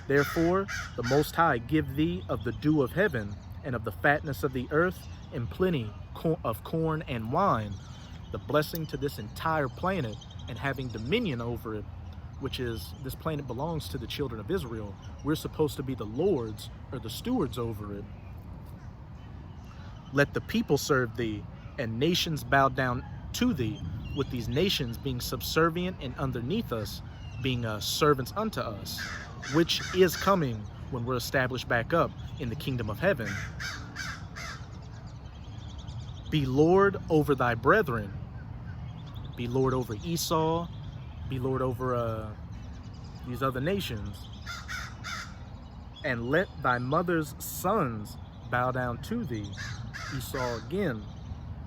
Therefore the Most High give thee of the dew of heaven, and of the fatness of the earth, in plenty of corn and wine, the blessing to this entire planet, and having dominion over it, which is, this planet belongs to the children of Israel. We're supposed to be the lords or the stewards over it. Let the people serve thee, and nations bow down to thee, with these nations being subservient and underneath us, being servants unto us, which is coming when we're established back up in the kingdom of heaven. Be Lord over thy brethren. Be Lord over Esau. Be Lord over these other nations. And let thy mother's sons bow down to thee. Esau again.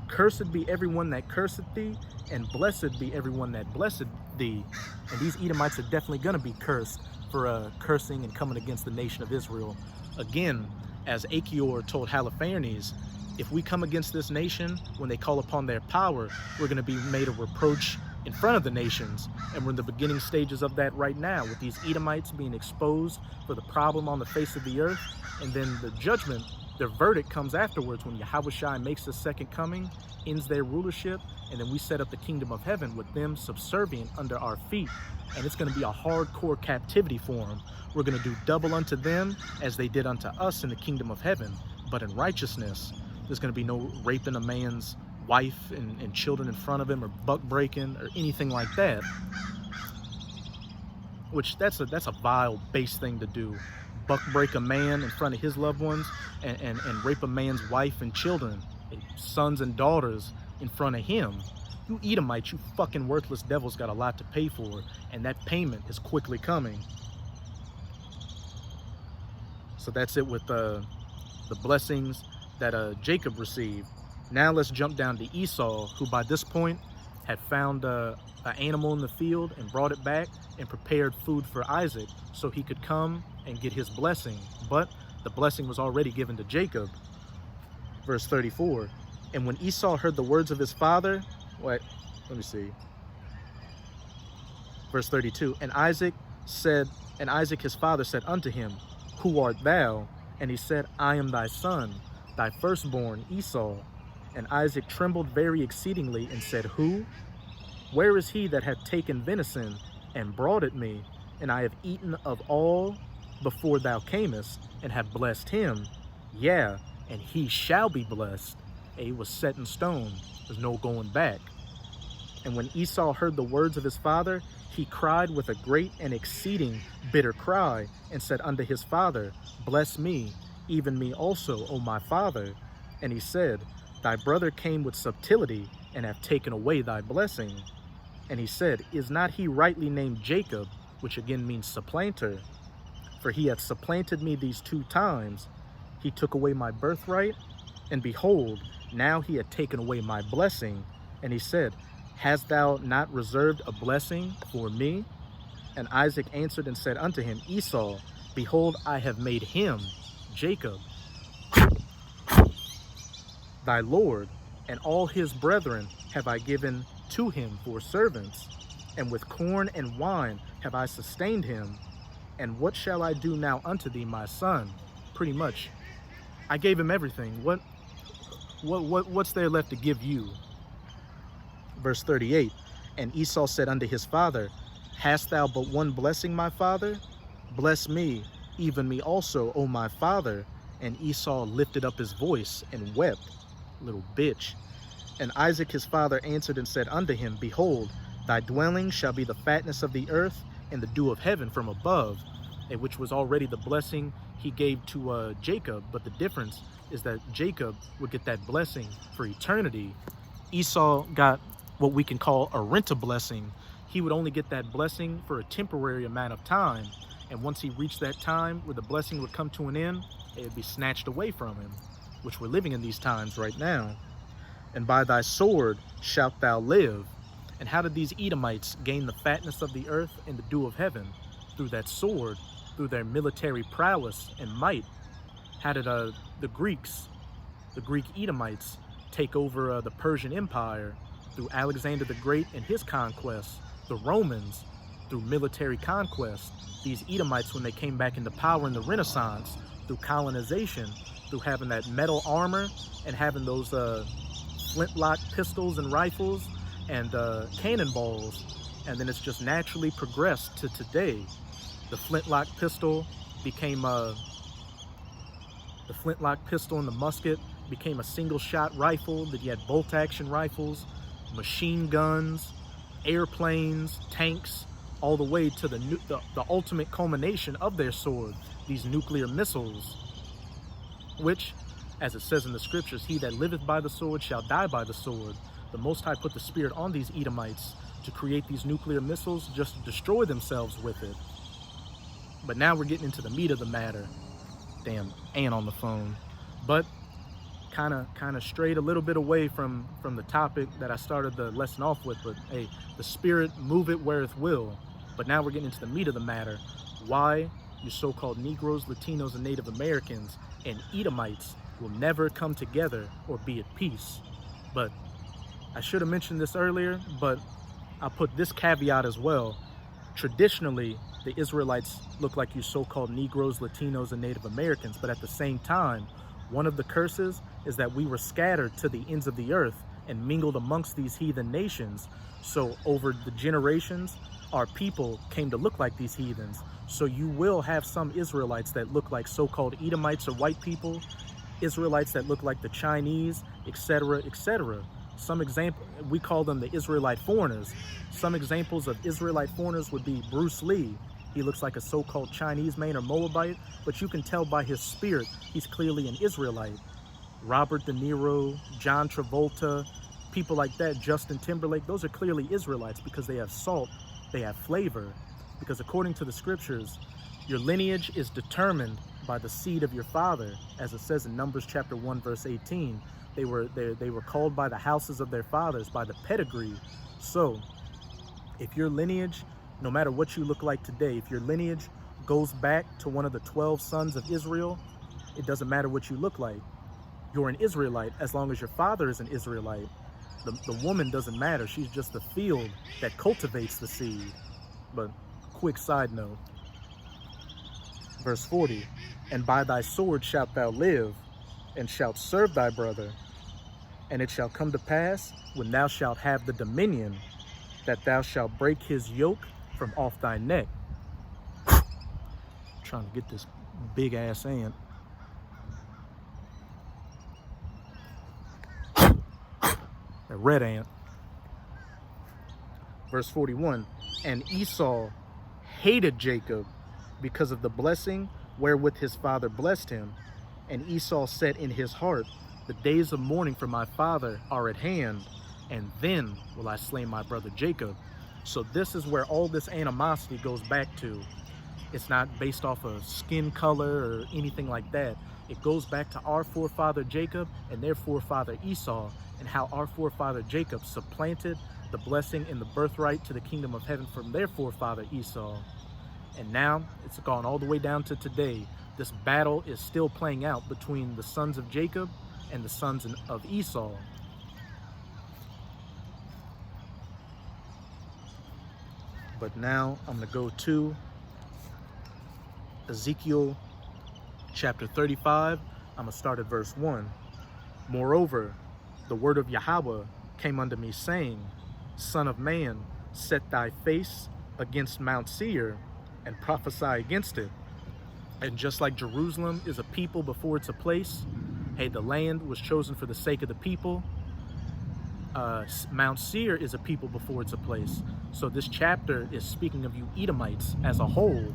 Cursed be everyone that curseth thee, and blessed be everyone that blessed thee. And these Edomites are definitely going to be cursed for cursing and coming against the nation of Israel. Again, as Achior told Holofernes, if we come against this nation when they call upon their power, we're going to be made a reproach in front of the nations. And we're in the beginning stages of that right now, with these Edomites being exposed for the problem on the face of the earth. And then the judgment, their verdict, comes afterwards when Yahushua makes the second coming, ends their rulership, and then we set up the kingdom of heaven with them subservient under our feet. And it's going to be a hardcore captivity for them. We're going to do double unto them as they did unto us in the kingdom of heaven, but in righteousness. There's going to be no raping a man's wife and children in front of him, or buck breaking or anything like that. Which that's a vile, base thing to do. Buck break a man in front of his loved ones, and rape a man's wife and children, sons and daughters in front of him. You Edomites, you fucking worthless devils, got a lot to pay for, and that payment is quickly coming. So that's it with the blessings that Jacob received. Now let's jump down to Esau, who by this point had found an animal in the field and brought it back and prepared food for Isaac so he could come and get his blessing. But the blessing was already given to Jacob. Verse 34, and when Esau heard the words of his father, let me see. Verse 32, and Isaac his father said unto him, who art thou? And he said, I am thy son, thy firstborn Esau. And Isaac trembled very exceedingly and said, who? Where is he that hath taken venison and brought it me? And I have eaten of all before thou camest, and have blessed him. Yeah, and he shall be blessed. It was set in stone. There's no going back. And when Esau heard the words of his father, he cried with a great and exceeding bitter cry, and said unto his father, bless me, even me also, O my father. And he said, thy brother came with subtlety, and hath taken away thy blessing. And he said, is not he rightly named Jacob, which again means supplanter? For he hath supplanted me these 2 times. He took away my birthright, and behold, now he had taken away my blessing. And he said, hast thou not reserved a blessing for me? And Isaac answered and said unto him, Esau, behold, I have made him, Jacob, thy Lord, and all his brethren have I given to him for servants, and with corn and wine have I sustained him. And what shall I do now unto thee, my son? Pretty much, I gave him everything. What's there left to give you? Verse 38, and Esau said unto his father, hast thou but one blessing, my father? Bless me, even me also, O my father. And Esau lifted up his voice and wept. Little bitch. And Isaac his father answered and said unto him, behold, thy dwelling shall be the fatness of the earth, and the dew of heaven from above, and which was already the blessing he gave to Jacob. But the difference is that Jacob would get that blessing for eternity. Esau got what we can call a rent-a blessing. He would only get that blessing for a temporary amount of time, and once he reached that time where the blessing would come to an end, it would be snatched away from him, which we're living in these times right now. And by thy sword shalt thou live. And how did these Edomites gain the fatness of the earth and the dew of heaven? Through that sword, through their military prowess and might. How did the Greek Edomites, take over the Persian Empire? Through Alexander the Great and his conquests. The Romans, through military conquest. These Edomites, when they came back into power in the Renaissance, through colonization, through having that metal armor and having those flintlock pistols and rifles and cannonballs, and then it's just naturally progressed to today. The flintlock pistol became the flintlock pistol and the musket became a single-shot rifle. That you had bolt-action rifles, machine guns, airplanes, tanks, all the way to the ultimate culmination of their sword, these nuclear missiles, which, as it says in the scriptures, he that liveth by the sword shall die by the sword. The Most High put the spirit on these Edomites to create these nuclear missiles just to destroy themselves with it. But now we're getting into the meat of the matter. Damn, Ann on the phone. But kind of strayed a little bit away from the topic that I started the lesson off with. But hey, the spirit moveth where it will. But now we're getting into the meat of the matter. Why you so-called Negroes, Latinos, and Native Americans and Edomites will never come together or be at peace. But I should have mentioned this earlier, but I'll put this caveat as well. Traditionally, the Israelites look like you so-called Negroes, Latinos, and Native Americans, but at the same time, one of the curses is that we were scattered to the ends of the earth and mingled amongst these heathen nations. So over the generations, our people came to look like these heathens. So you will have some Israelites that look like so-called Edomites or white people, Israelites that look like the Chinese, etc., etc. Some example, we call them the Israelite foreigners. Some examples of Israelite foreigners would be Bruce Lee. He looks like a so-called Chinese man or Moabite, but you can tell by his spirit he's clearly an Israelite. Robert De Niro, John Travolta, people like that, Justin Timberlake, those are clearly Israelites because they have salt, they have flavor. Because according to the scriptures, your lineage is determined by the seed of your father, as it says in Numbers chapter 1, verse 18. They were called by the houses of their fathers, by the pedigree. So if your lineage, no matter what you look like today, if your lineage goes back to one of the 12 sons of Israel, it doesn't matter what you look like. You're an Israelite as long as your father is an Israelite. The woman doesn't matter. She's just the field that cultivates the seed. But quick side note, verse 40, and by thy sword shalt thou live, and shalt serve thy brother. And it shall come to pass, when thou shalt have the dominion, that thou shalt break his yoke from off thy neck. Trying to get this big ass ant. A red ant. Verse 41, and Esau hated Jacob because of the blessing wherewith his father blessed him. And Esau said in his heart, the days of mourning for my father are at hand, and then will I slay my brother Jacob. So this is where all this animosity goes back to. It's not based off of skin color or anything like that. It goes back to our forefather Jacob and their forefather Esau, and how our forefather Jacob supplanted the blessing and the birthright to the kingdom of heaven from their forefather Esau. And now it's gone all the way down to today. This battle is still playing out between the sons of Jacob and the sons of Esau. But now I'm going to go to Ezekiel chapter 35. I'm going to start at verse 1. Moreover, the word of Yahweh came unto me, saying, Son of man, set thy face against Mount Seir, and prophesy against it. And just like Jerusalem is a people before it's a place, hey, the land was chosen for the sake of the people. Mount Seir is a people before it's a place. So this chapter is speaking of you Edomites as a whole.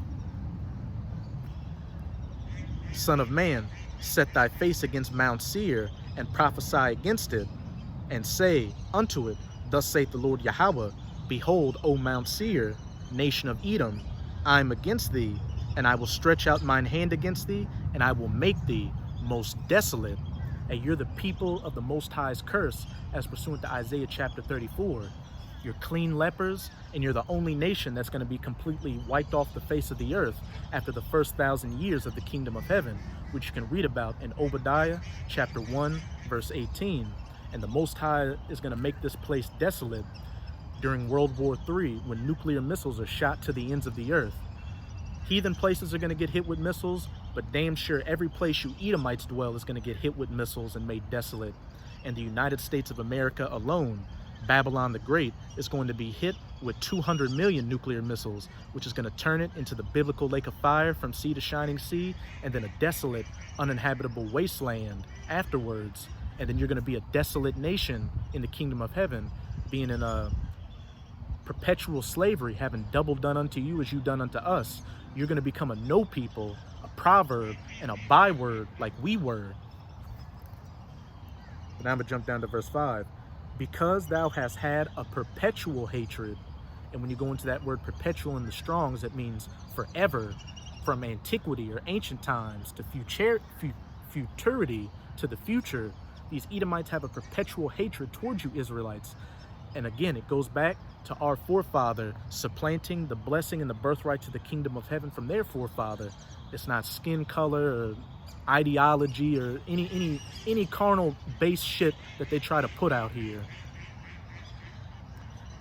Son of man, set thy face against Mount Seir, and prophesy against it, and say unto it, Thus saith the Lord Yahweh, Behold, O Mount Seir, nation of Edom, I am against thee, and I will stretch out mine hand against thee, and I will make thee most desolate. And you're the people of the Most High's curse, as pursuant to Isaiah chapter 34. You're clean lepers, and you're the only nation that's going to be completely wiped off the face of the earth after the first 1,000 years of the kingdom of heaven, which you can read about in Obadiah chapter 1, verse 18. And the Most High is going to make this place desolate during World War III, when nuclear missiles are shot to the ends of the earth. Heathen places are going to get hit with missiles, but damn sure every place you Edomites dwell is going to get hit with missiles and made desolate. And the United States of America alone, Babylon the Great, is going to be hit with 200 million nuclear missiles, which is going to turn it into the biblical lake of fire from sea to shining sea, and then a desolate, uninhabitable wasteland afterwards. And then you're going to be a desolate nation in the kingdom of heaven, being in a perpetual slavery, having double done unto you as you done unto us. You're going to become a no people, a proverb, and a byword like we were. But now I'm going to jump down to verse 5. Because thou hast had a perpetual hatred, and when you go into that word perpetual in the Strongs, it means forever, from antiquity or ancient times to futurity to the future. These Edomites have a perpetual hatred towards you Israelites. And again, it goes back to our forefather supplanting the blessing and the birthright to the kingdom of heaven from their forefather. It's not skin color or ideology or any carnal base shit that they try to put out here.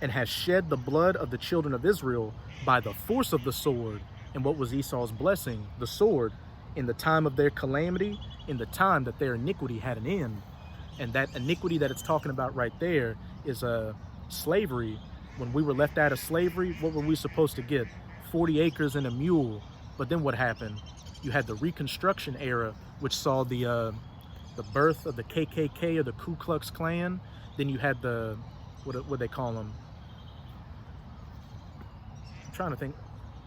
And has shed the blood of the children of Israel by the force of the sword. And what was Esau's blessing? The sword. In the time of their calamity, in the time that their iniquity had an end. And that iniquity that it's talking about right there is slavery. When we were left out of slavery, what were we supposed to get? 40 acres and a mule. But then what happened? You had the Reconstruction era, which saw the birth of the KKK or the Ku Klux Klan. Then you had the, what they call them? I'm trying to think,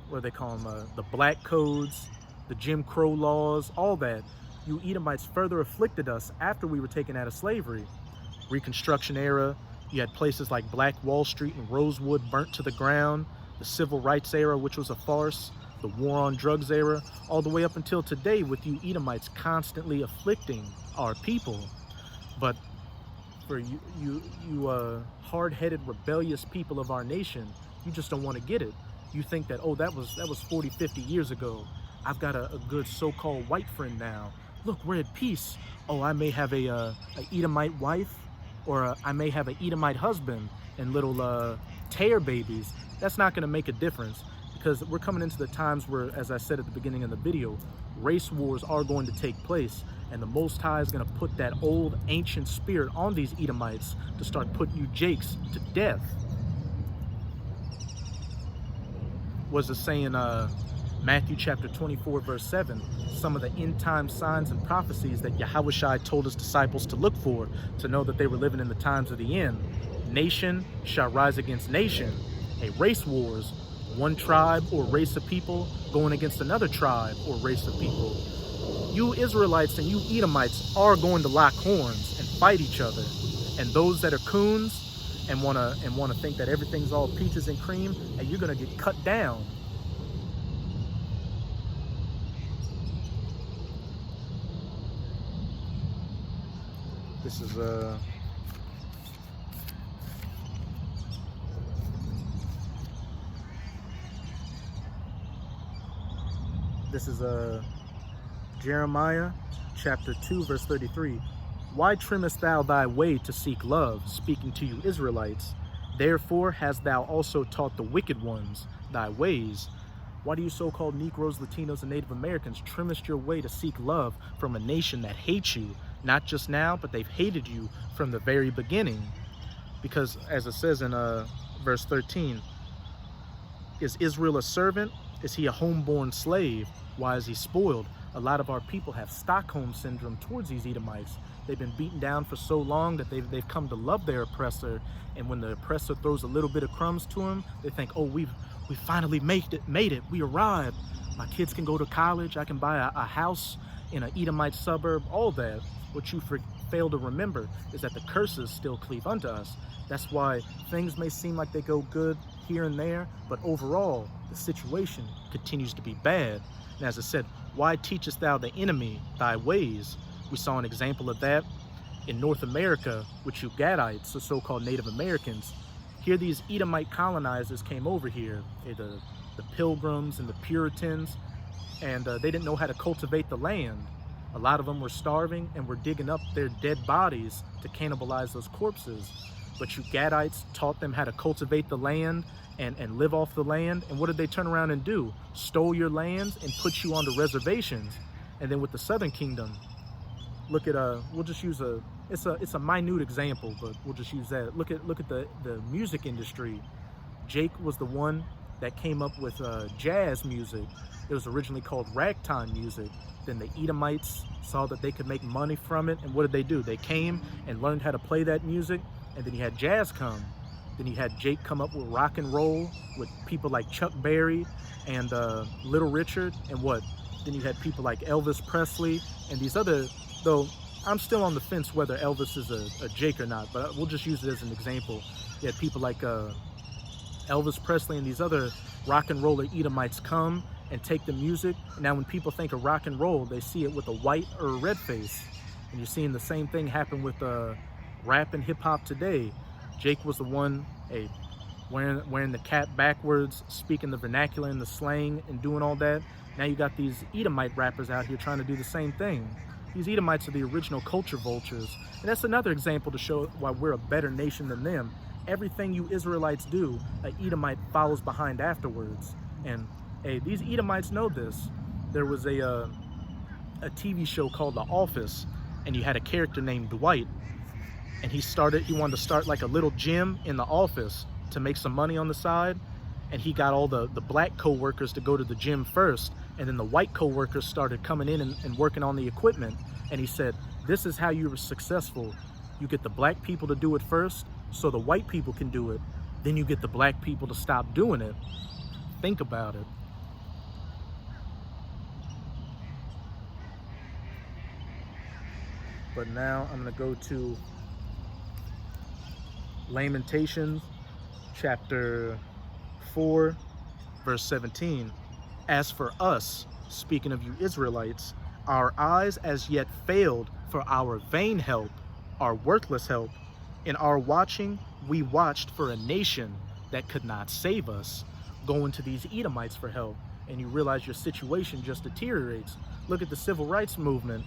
what do they call them? The Black Codes, the Jim Crow laws, all that. You Edomites further afflicted us after we were taken out of slavery. Reconstruction era, you had places like Black Wall Street and Rosewood burnt to the ground. The Civil Rights era, which was a farce. the war on drugs era, all the way up until today with you Edomites constantly afflicting our people. But for you hard-headed, rebellious people of our nation, you just don't want to get it. You think that, oh, that was 40, 50 years ago. I've got a good so-called white friend now. Look, we're at peace. Oh, I may have a Edomite wife, or I may have an Edomite husband and little tear babies. That's not going to make a difference, because we're coming into the times where, as I said at the beginning of the video, race wars are going to take place, and the Most High is going to put that old ancient spirit on these Edomites to start putting you Jakes to death. Was it saying Matthew chapter 24 verse 7, some of the end time signs and prophecies that Yahushua told his disciples to look for, to know that they were living in the times of the end. Nation shall rise against nation, race wars, one tribe or race of people going against another tribe or race of people. You Israelites and you Edomites are going to lock horns and fight each other. And those that are coons and wanna think that everything's all peaches and cream, and you're gonna get cut down. This is Jeremiah chapter 2 verse 33. Why trimmest thou thy way to seek love, speaking to you Israelites? Therefore hast thou also taught the wicked ones thy ways. Why do you so-called Negroes, Latinos, and Native Americans trimmest your way to seek love from a nation that hates you? Not just now, but they've hated you from the very beginning. Because as it says in verse 13, is Israel a servant? Is he a homeborn slave? Why is he spoiled? A lot of our people have Stockholm syndrome towards these Edomites. They've been beaten down for so long that they've come to love their oppressor. And when the oppressor throws a little bit of crumbs to them, they think, oh, we finally made it. We arrived. My kids can go to college. I can buy a house in an Edomite suburb, all that. What you fail to remember is that the curses still cleave unto us. That's why things may seem like they go good here and there, but overall, the situation continues to be bad. And as I said, why teachest thou the enemy thy ways? We saw an example of that in North America with you Gadites, the so-called Native Americans. Here these Edomite colonizers came over here, the Pilgrims and the Puritans, and they didn't know how to cultivate the land. A lot of them were starving and were digging up their dead bodies to cannibalize those corpses. But you Gadites taught them how to cultivate the land and live off the land. And what did they turn around and do? Stole your lands and put you onto reservations. And then with the Southern Kingdom, look at we'll just use it's a minute example, but we'll just use that. Look at the music industry. Jake was the one that came up with jazz music. It was originally called ragtime music. Then the Edomites saw that they could make money from it, and what did they do? They came and learned how to play that music, and then you had jazz come. Then you had Jake come up with rock and roll with people like Chuck Berry and Little Richard, and what? Then you had people like Elvis Presley and these other, though I'm still on the fence whether Elvis is a Jake or not, but we'll just use it as an example. You had people like Elvis Presley and these other rock and roller Edomites come and take the music. Now when people think of rock and roll, they see it with a white or a red face. And you're seeing the same thing happen with rap and hip hop today. Jake was the one wearing the cap backwards, speaking the vernacular and the slang and doing all that. Now you got these Edomite rappers out here trying to do the same thing. These Edomites are the original culture vultures. And that's another example to show why we're a better nation than them. Everything you Israelites do, an Edomite follows behind afterwards. And hey, these Edomites know this. There was a TV show called The Office, and you had a character named Dwight, and he wanted to start like a little gym in the office to make some money on the side, and he got all the black co-workers to go to the gym first, and then the white co-workers started coming in and working on the equipment, and he said, this is how you were successful. You get the black people to do it first, so the white people can do it. Then you get the black people to stop doing it. Think about it. But now I'm going to go to Lamentations chapter 4 verse 17. As for us, speaking of you Israelites, our eyes as yet failed for our vain help, our worthless help. In our watching, we watched for a nation that could not save us. Going to these Edomites for help, and you realize your situation just deteriorates. Look at the civil rights movement.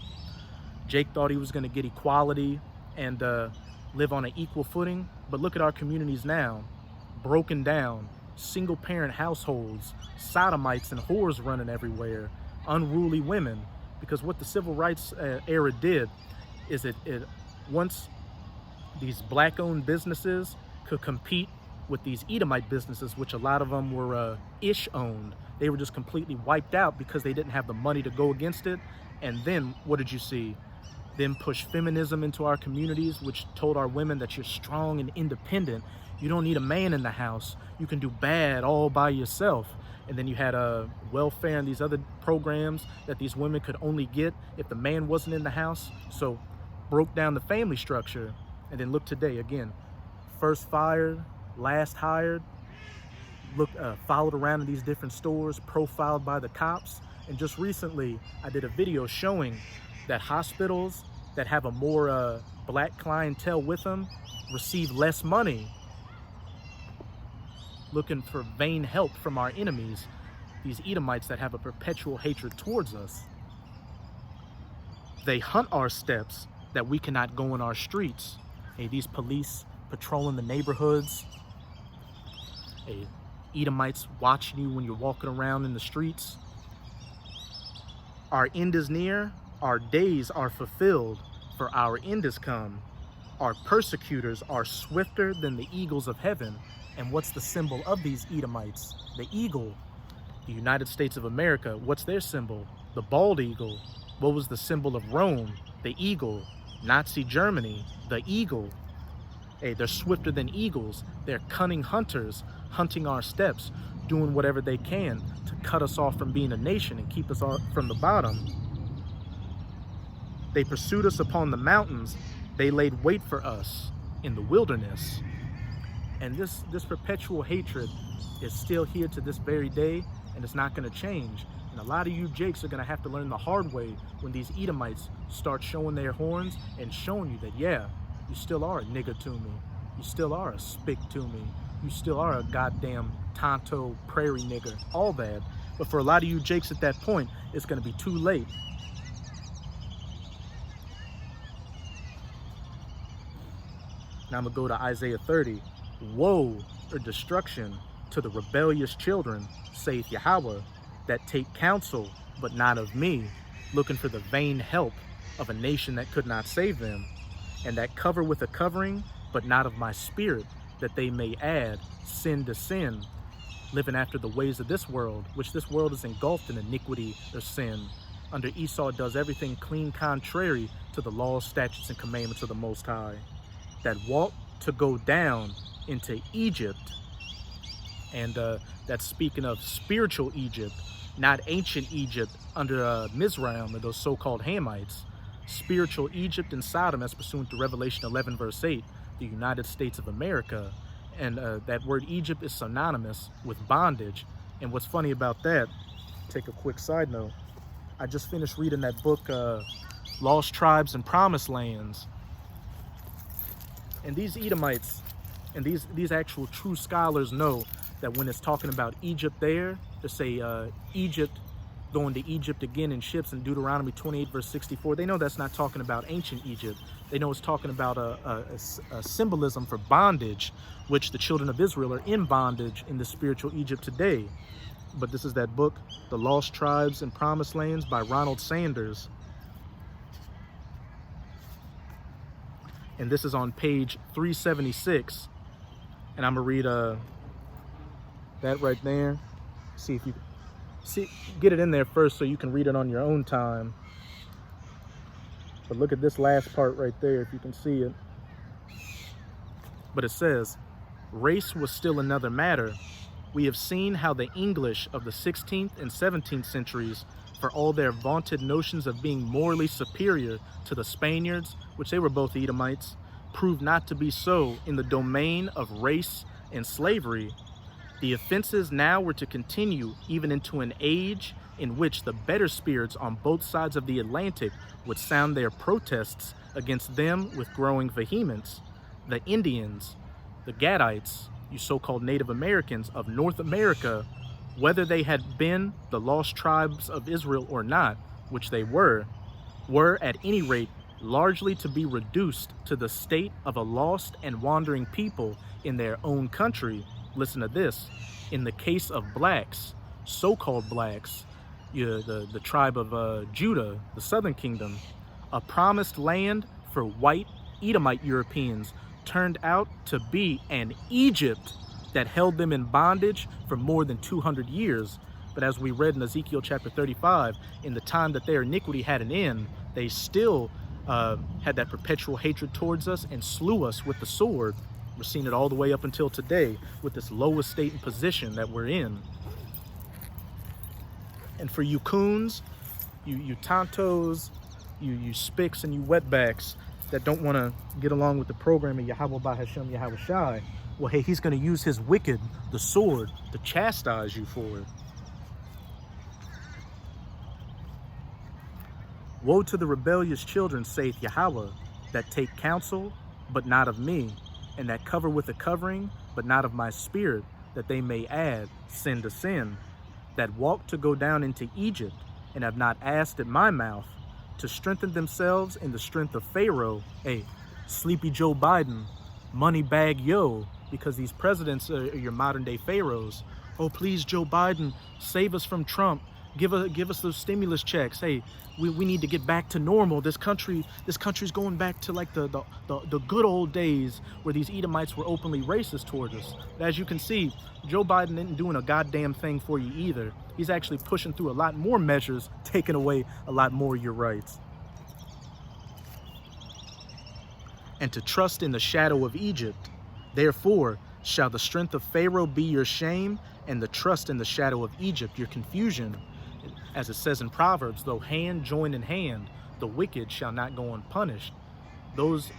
Jake thought he was going to get equality and live on an equal footing, but look at our communities now. Broken down, single-parent households, sodomites and whores running everywhere, unruly women. Because what the civil rights era did is it once these black-owned businesses could compete with these Edomite businesses, which a lot of them were ish-owned. They were just completely wiped out because they didn't have the money to go against it. And then what did you see? Then push feminism into our communities, which told our women that you're strong and independent. You don't need a man in the house. You can do bad all by yourself. And then you had welfare and these other programs that these women could only get if the man wasn't in the house. So broke down the family structure. And then look today again, first fired, last hired, followed around in these different stores, profiled by the cops. And just recently, I did a video showing that hospitals that have a more black clientele with them receive less money. Looking for vain help from our enemies, these Edomites that have a perpetual hatred towards us. They hunt our steps that we cannot go in our streets. Hey, these police patrolling the neighborhoods. Hey, Edomites watching you when you're walking around in the streets. Our end is near, our days are fulfilled, for our end is come. Our persecutors are swifter than the eagles of heaven. And what's the symbol of these Edomites? The eagle. The United States of America, what's their symbol? The bald eagle. What was the symbol of Rome? The eagle. Nazi Germany, the eagle. Hey, they're swifter than eagles. They're cunning hunters, hunting our steps, doing whatever they can to cut us off from being a nation and keep us from the bottom. They pursued us upon the mountains. They laid wait for us in the wilderness. And this perpetual hatred is still here to this very day, and it's not going to change. And a lot of you Jakes are going to have to learn the hard way when these Edomites start showing their horns and showing you that, yeah, you still are a nigger to me. You still are a spick to me. You still are a goddamn Tonto prairie nigger. All that. But for a lot of you Jakes at that point, it's going to be too late. Now I'm going to go to Isaiah 30. Woe or destruction to the rebellious children, saith Yahweh, that take counsel, but not of me, looking for the vain help of a nation that could not save them, and that cover with a covering, but not of my spirit, that they may add sin to sin, living after the ways of this world, which this world is engulfed in iniquity or sin. Under Esau does everything clean contrary to the laws, statutes, and commandments of the Most High, that walk to go down into Egypt. And that's speaking of spiritual Egypt, not ancient Egypt under Mizraim or those so-called Hamites. Spiritual Egypt and Sodom, as pursuant to Revelation 11 verse 8, the United States of America. And that word Egypt is synonymous with bondage. And what's funny about that, take a quick side note, I just finished reading that book, Lost Tribes and Promised Lands. And these Edomites and these actual true scholars know that when it's talking about Egypt there, to say Egypt, going to Egypt again in ships in Deuteronomy 28 verse 64, they know that's not talking about ancient Egypt. They know it's talking about a symbolism for bondage, which the children of Israel are in bondage in the spiritual Egypt today. But this is that book, The Lost Tribes and Promised Lands by Ronald Sanders. And this is on page 376. And I'm going to read that right there. See if you get it in there first so you can read it on your own time. But look at this last part right there, if you can see it. But it says, race was still another matter. We have seen how the English of the 16th and 17th centuries, for all their vaunted notions of being morally superior to the Spaniards, which they were both Edomites, proved not to be so in the domain of race and slavery. The offenses now were to continue even into an age in which the better spirits on both sides of the Atlantic would sound their protests against them with growing vehemence. The Indians, the Gadites, you so-called Native Americans of North America, whether they had been the lost tribes of Israel or not, which they were at any rate largely to be reduced to the state of a lost and wandering people in their own country. Listen to this. In the case of blacks, so-called blacks, the tribe of Judah, the southern kingdom, a promised land for white Edomite Europeans turned out to be an Egypt that held them in bondage for more than 200 years. But as we read in Ezekiel chapter 35, in the time that their iniquity had an end, they still had that perpetual hatred towards us and slew us with the sword. We're seeing it all the way up until today with this lowest state and position that we're in. And for you coons, you tontos, you spicks and you wetbacks that don't want to get along with the program of Yahweh Bahashem Yahweh Shai, well, hey, he's going to use his wicked, the sword, to chastise you for it. Woe to the rebellious children, saith Yahweh, that take counsel, but not of me, and that cover with a covering, but not of my spirit, that they may add sin to sin, that walk to go down into Egypt, and have not asked at my mouth, to strengthen themselves in the strength of Pharaoh, Sleepy Joe Biden, money bag yo, because these presidents are your modern day pharaohs. Oh, please, Joe Biden, save us from Trump. Give us those stimulus checks. Hey, we need to get back to normal. This country's going back to like the good old days where these Edomites were openly racist toward us. But as you can see, Joe Biden isn't doing a goddamn thing for you either. He's actually pushing through a lot more measures, taking away a lot more of your rights. And to trust in the shadow of Egypt. Therefore, shall the strength of Pharaoh be your shame, and the trust in the shadow of Egypt your confusion. As it says in Proverbs, though hand join in hand, the wicked shall not go unpunished. Those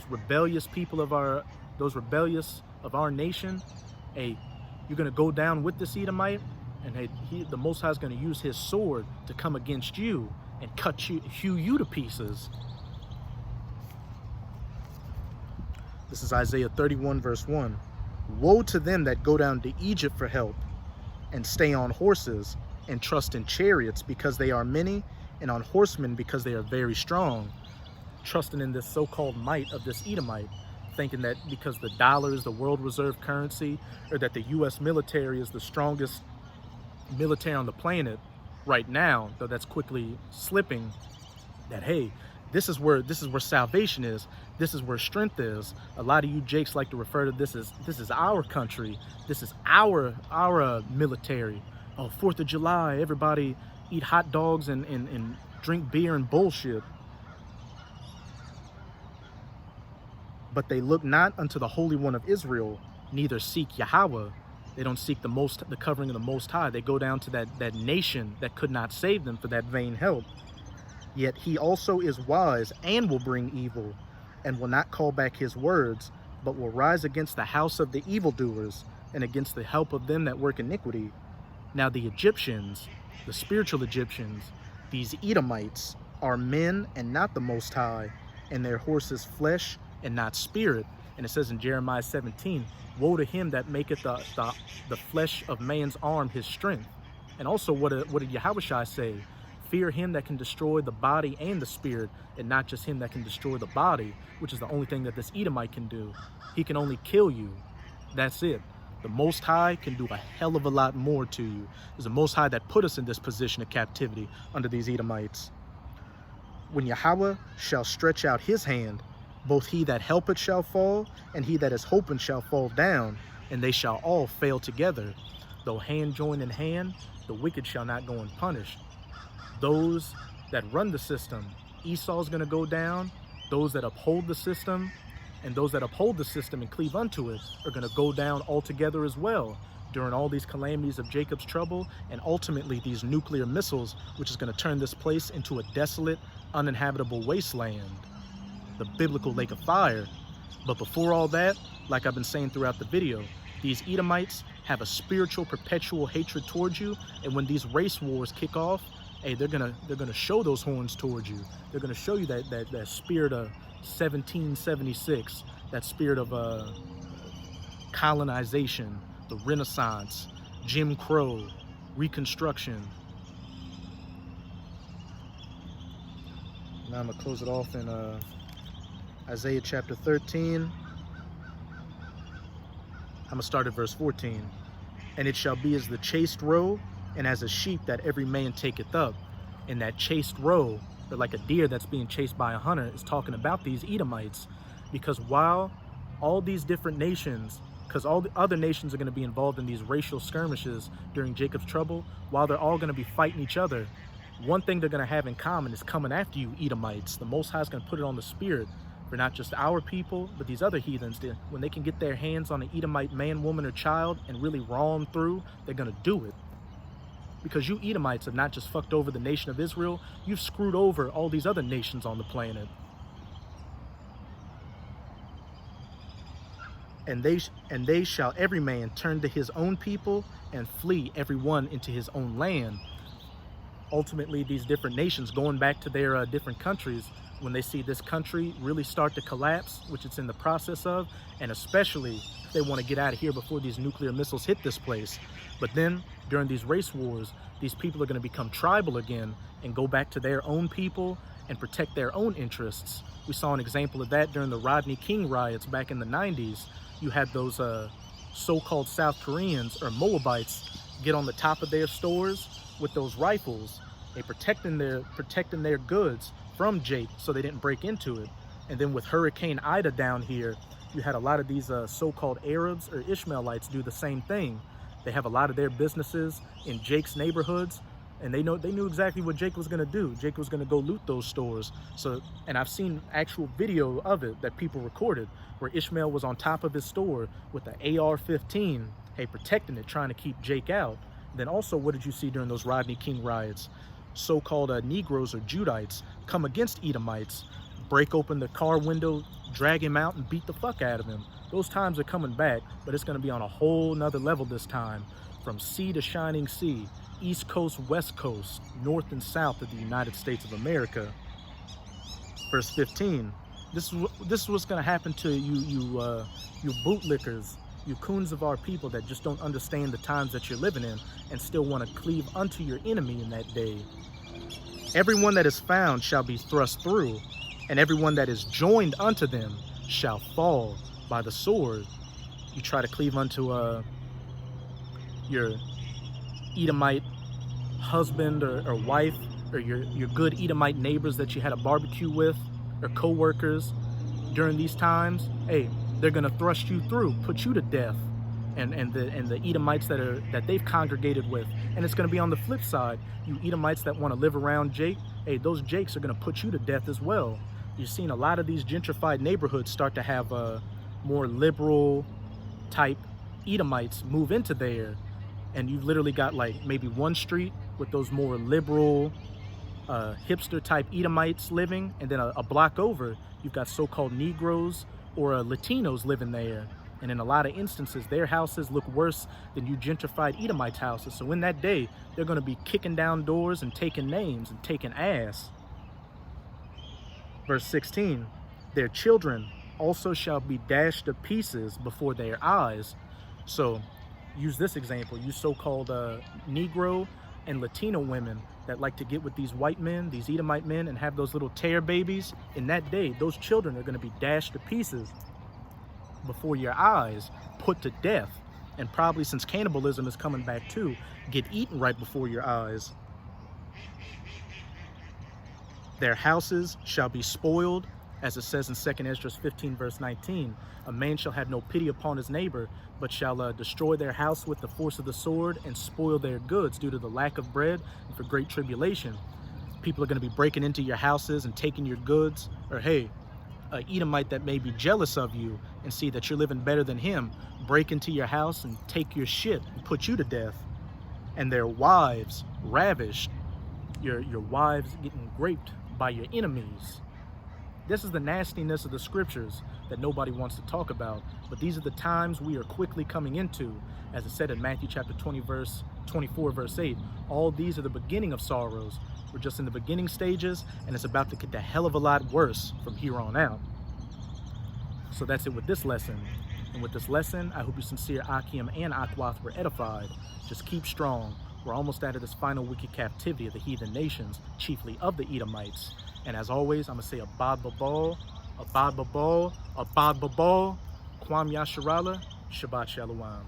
rebellious people of our nation, hey, you're gonna go down with this Edomite, and hey, the Most High is gonna use his sword to come against you and hew you to pieces. This is Isaiah 31 verse 1. Woe to them that go down to Egypt for help, and stay on horses, and trust in chariots because they are many, and on horsemen because they are very strong. Trusting in this so-called might of this Edomite, thinking that because the dollar is the world reserve currency, or that the U.S. military is the strongest military on the planet right now, though that's quickly slipping, that hey, this is where salvation is. This is where strength is. A lot of you jakes like to refer to this as our country. This is our military. Oh, 4th of July, everybody eat hot dogs and drink beer and bullshit. But they look not unto the Holy One of Israel, neither seek Yahweh. They don't seek the covering of the Most High. They go down to that nation that could not save them for that vain help. Yet he also is wise and will bring evil, and will not call back his words, but will rise against the house of the evildoers, and against the help of them that work iniquity. Now the Egyptians, the spiritual Egyptians, these Edomites, are men and not the Most High, and their horses flesh and not spirit. And it says in Jeremiah 17, woe to him that maketh the flesh of man's arm his strength. And also what did Yahushua say? Fear him that can destroy the body and the spirit, and not just him that can destroy the body, which is the only thing that this Edomite can do. He can only kill you. That's it. The Most High can do a hell of a lot more to you. It's the Most High that put us in this position of captivity under these Edomites. When Yahweh shall stretch out his hand, both he that helpeth shall fall, and he that is hoping shall fall down, and they shall all fail together. Though hand join in hand, the wicked shall not go unpunished. Those that run the system, Esau's going to go down. Those that uphold the system, and those that uphold the system and cleave unto it, are going to go down altogether as well during all these calamities of Jacob's trouble, and ultimately these nuclear missiles, which is going to turn this place into a desolate, uninhabitable wasteland, the biblical lake of fire. But before all that, like I've been saying throughout the video, these Edomites, have a spiritual perpetual hatred towards you. And when these race wars kick off, hey, they're gonna show those horns towards you. They're gonna show you that spirit of 1776, that spirit of colonization, the Renaissance, Jim Crow, Reconstruction. Now I'm gonna close it off in Isaiah chapter 13. I'm gonna start at verse 14. And it shall be as the chased roe, and as a sheep that every man taketh up. And that chased roe, or like a deer that's being chased by a hunter, is talking about these Edomites. Because while all these different nations, because all the other nations are going to be involved in these racial skirmishes during Jacob's trouble, while they're all going to be fighting each other, one thing they're going to have in common is coming after you, Edomites. The Most High is going to put it on the spirit for not just our people, but these other heathens. When they can get their hands on an Edomite man, woman, or child and really raw them through, they're going to do it. Because you Edomites have not just fucked over the nation of Israel, you've screwed over all these other nations on the planet. And they shall every man turn to his own people and flee every one into his own land. Ultimately, these different nations going back to their different countries, when they see this country really start to collapse, which it's in the process of, and especially if they want to get out of here before these nuclear missiles hit this place. But then during these race wars, these people are going to become tribal again and go back to their own people and protect their own interests. We saw an example of that during the Rodney King riots back in the 90s. You had those so-called South Koreans or Moabites get on the top of their stores with those rifles. They protecting their goods from Jake so they didn't break into it. And then with Hurricane Ida down here, you had a lot of these so-called Arabs or Ishmaelites do the same thing. They have a lot of their businesses in Jake's neighborhoods, and they knew exactly what Jake was gonna do. Jake was gonna go loot those stores. So, and I've seen actual video of it that people recorded, where Ishmael was on top of his store with the AR-15, hey, protecting it, trying to keep Jake out. Then also, what did you see during those Rodney King riots? So-called Negroes or Judites come against Edomites, break open the car window, drag him out, and beat the fuck out of him. Those times are coming back, but it's going to be on a whole nother level this time. From sea to shining sea, East Coast, West Coast, North and South of the United States of America. Verse 15. This is what's going to happen to you bootlickers, you coons of our people that just don't understand the times that you're living in and still want to cleave unto your enemy in that day. Everyone that is found shall be thrust through, and everyone that is joined unto them shall fall by the sword. You try to cleave unto your Edomite husband or wife, or your good Edomite neighbors that you had a barbecue with, or co-workers during these times. Hey, they're gonna thrust you through, put you to death, and the Edomites that they've congregated with. And it's gonna be on the flip side. You Edomites that want to live around Jake, hey, those Jakes are gonna put you to death as well. You've seen a lot of these gentrified neighborhoods start to have more liberal type Edomites move into there, and you've literally got like maybe one street with those more liberal hipster type Edomites living, and then a block over you've got so-called Negroes or Latinos living there. And in a lot of instances, their houses look worse than you gentrified Edomites' houses. So in that day, they're going to be kicking down doors and taking names and taking ass. Verse 16, their children also shall be dashed to pieces before their eyes. So use this example. You so-called Negro and Latino women that like to get with these white men, these Edomite men, and have those little tear babies. In that day, those children are going to be dashed to pieces before your eyes, put to death, and probably, since cannibalism is coming back too, get eaten right before your eyes. Their houses shall be spoiled, as it says in 2 Ezra 15 verse 19. A man shall have no pity upon his neighbor, but shall destroy their house with the force of the sword and spoil their goods due to the lack of bread and for great tribulation. People are going to be breaking into your houses and taking your goods. Or hey, an Edomite that may be jealous of you and see that you're living better than him, break into your house and take your shit and put you to death. And their wives ravished, your wives getting raped by your enemies. This is the nastiness of the scriptures that nobody wants to talk about, but these are the times we are quickly coming into. As it said in Matthew chapter 20, verse 24, verse 8, all these are the beginning of sorrows. We're just in the beginning stages, and it's about to get a hell of a lot worse from here on out. So that's it with this lesson. And with this lesson, I hope your sincere Akim and Akwath were edified. Just keep strong. We're almost out of this final wicked captivity of the heathen nations, chiefly of the Edomites. And as always, I'm going to say Abad Babal, Abad Babal, Abad Babal, Kwam Yasharala, Shabbat Shalom.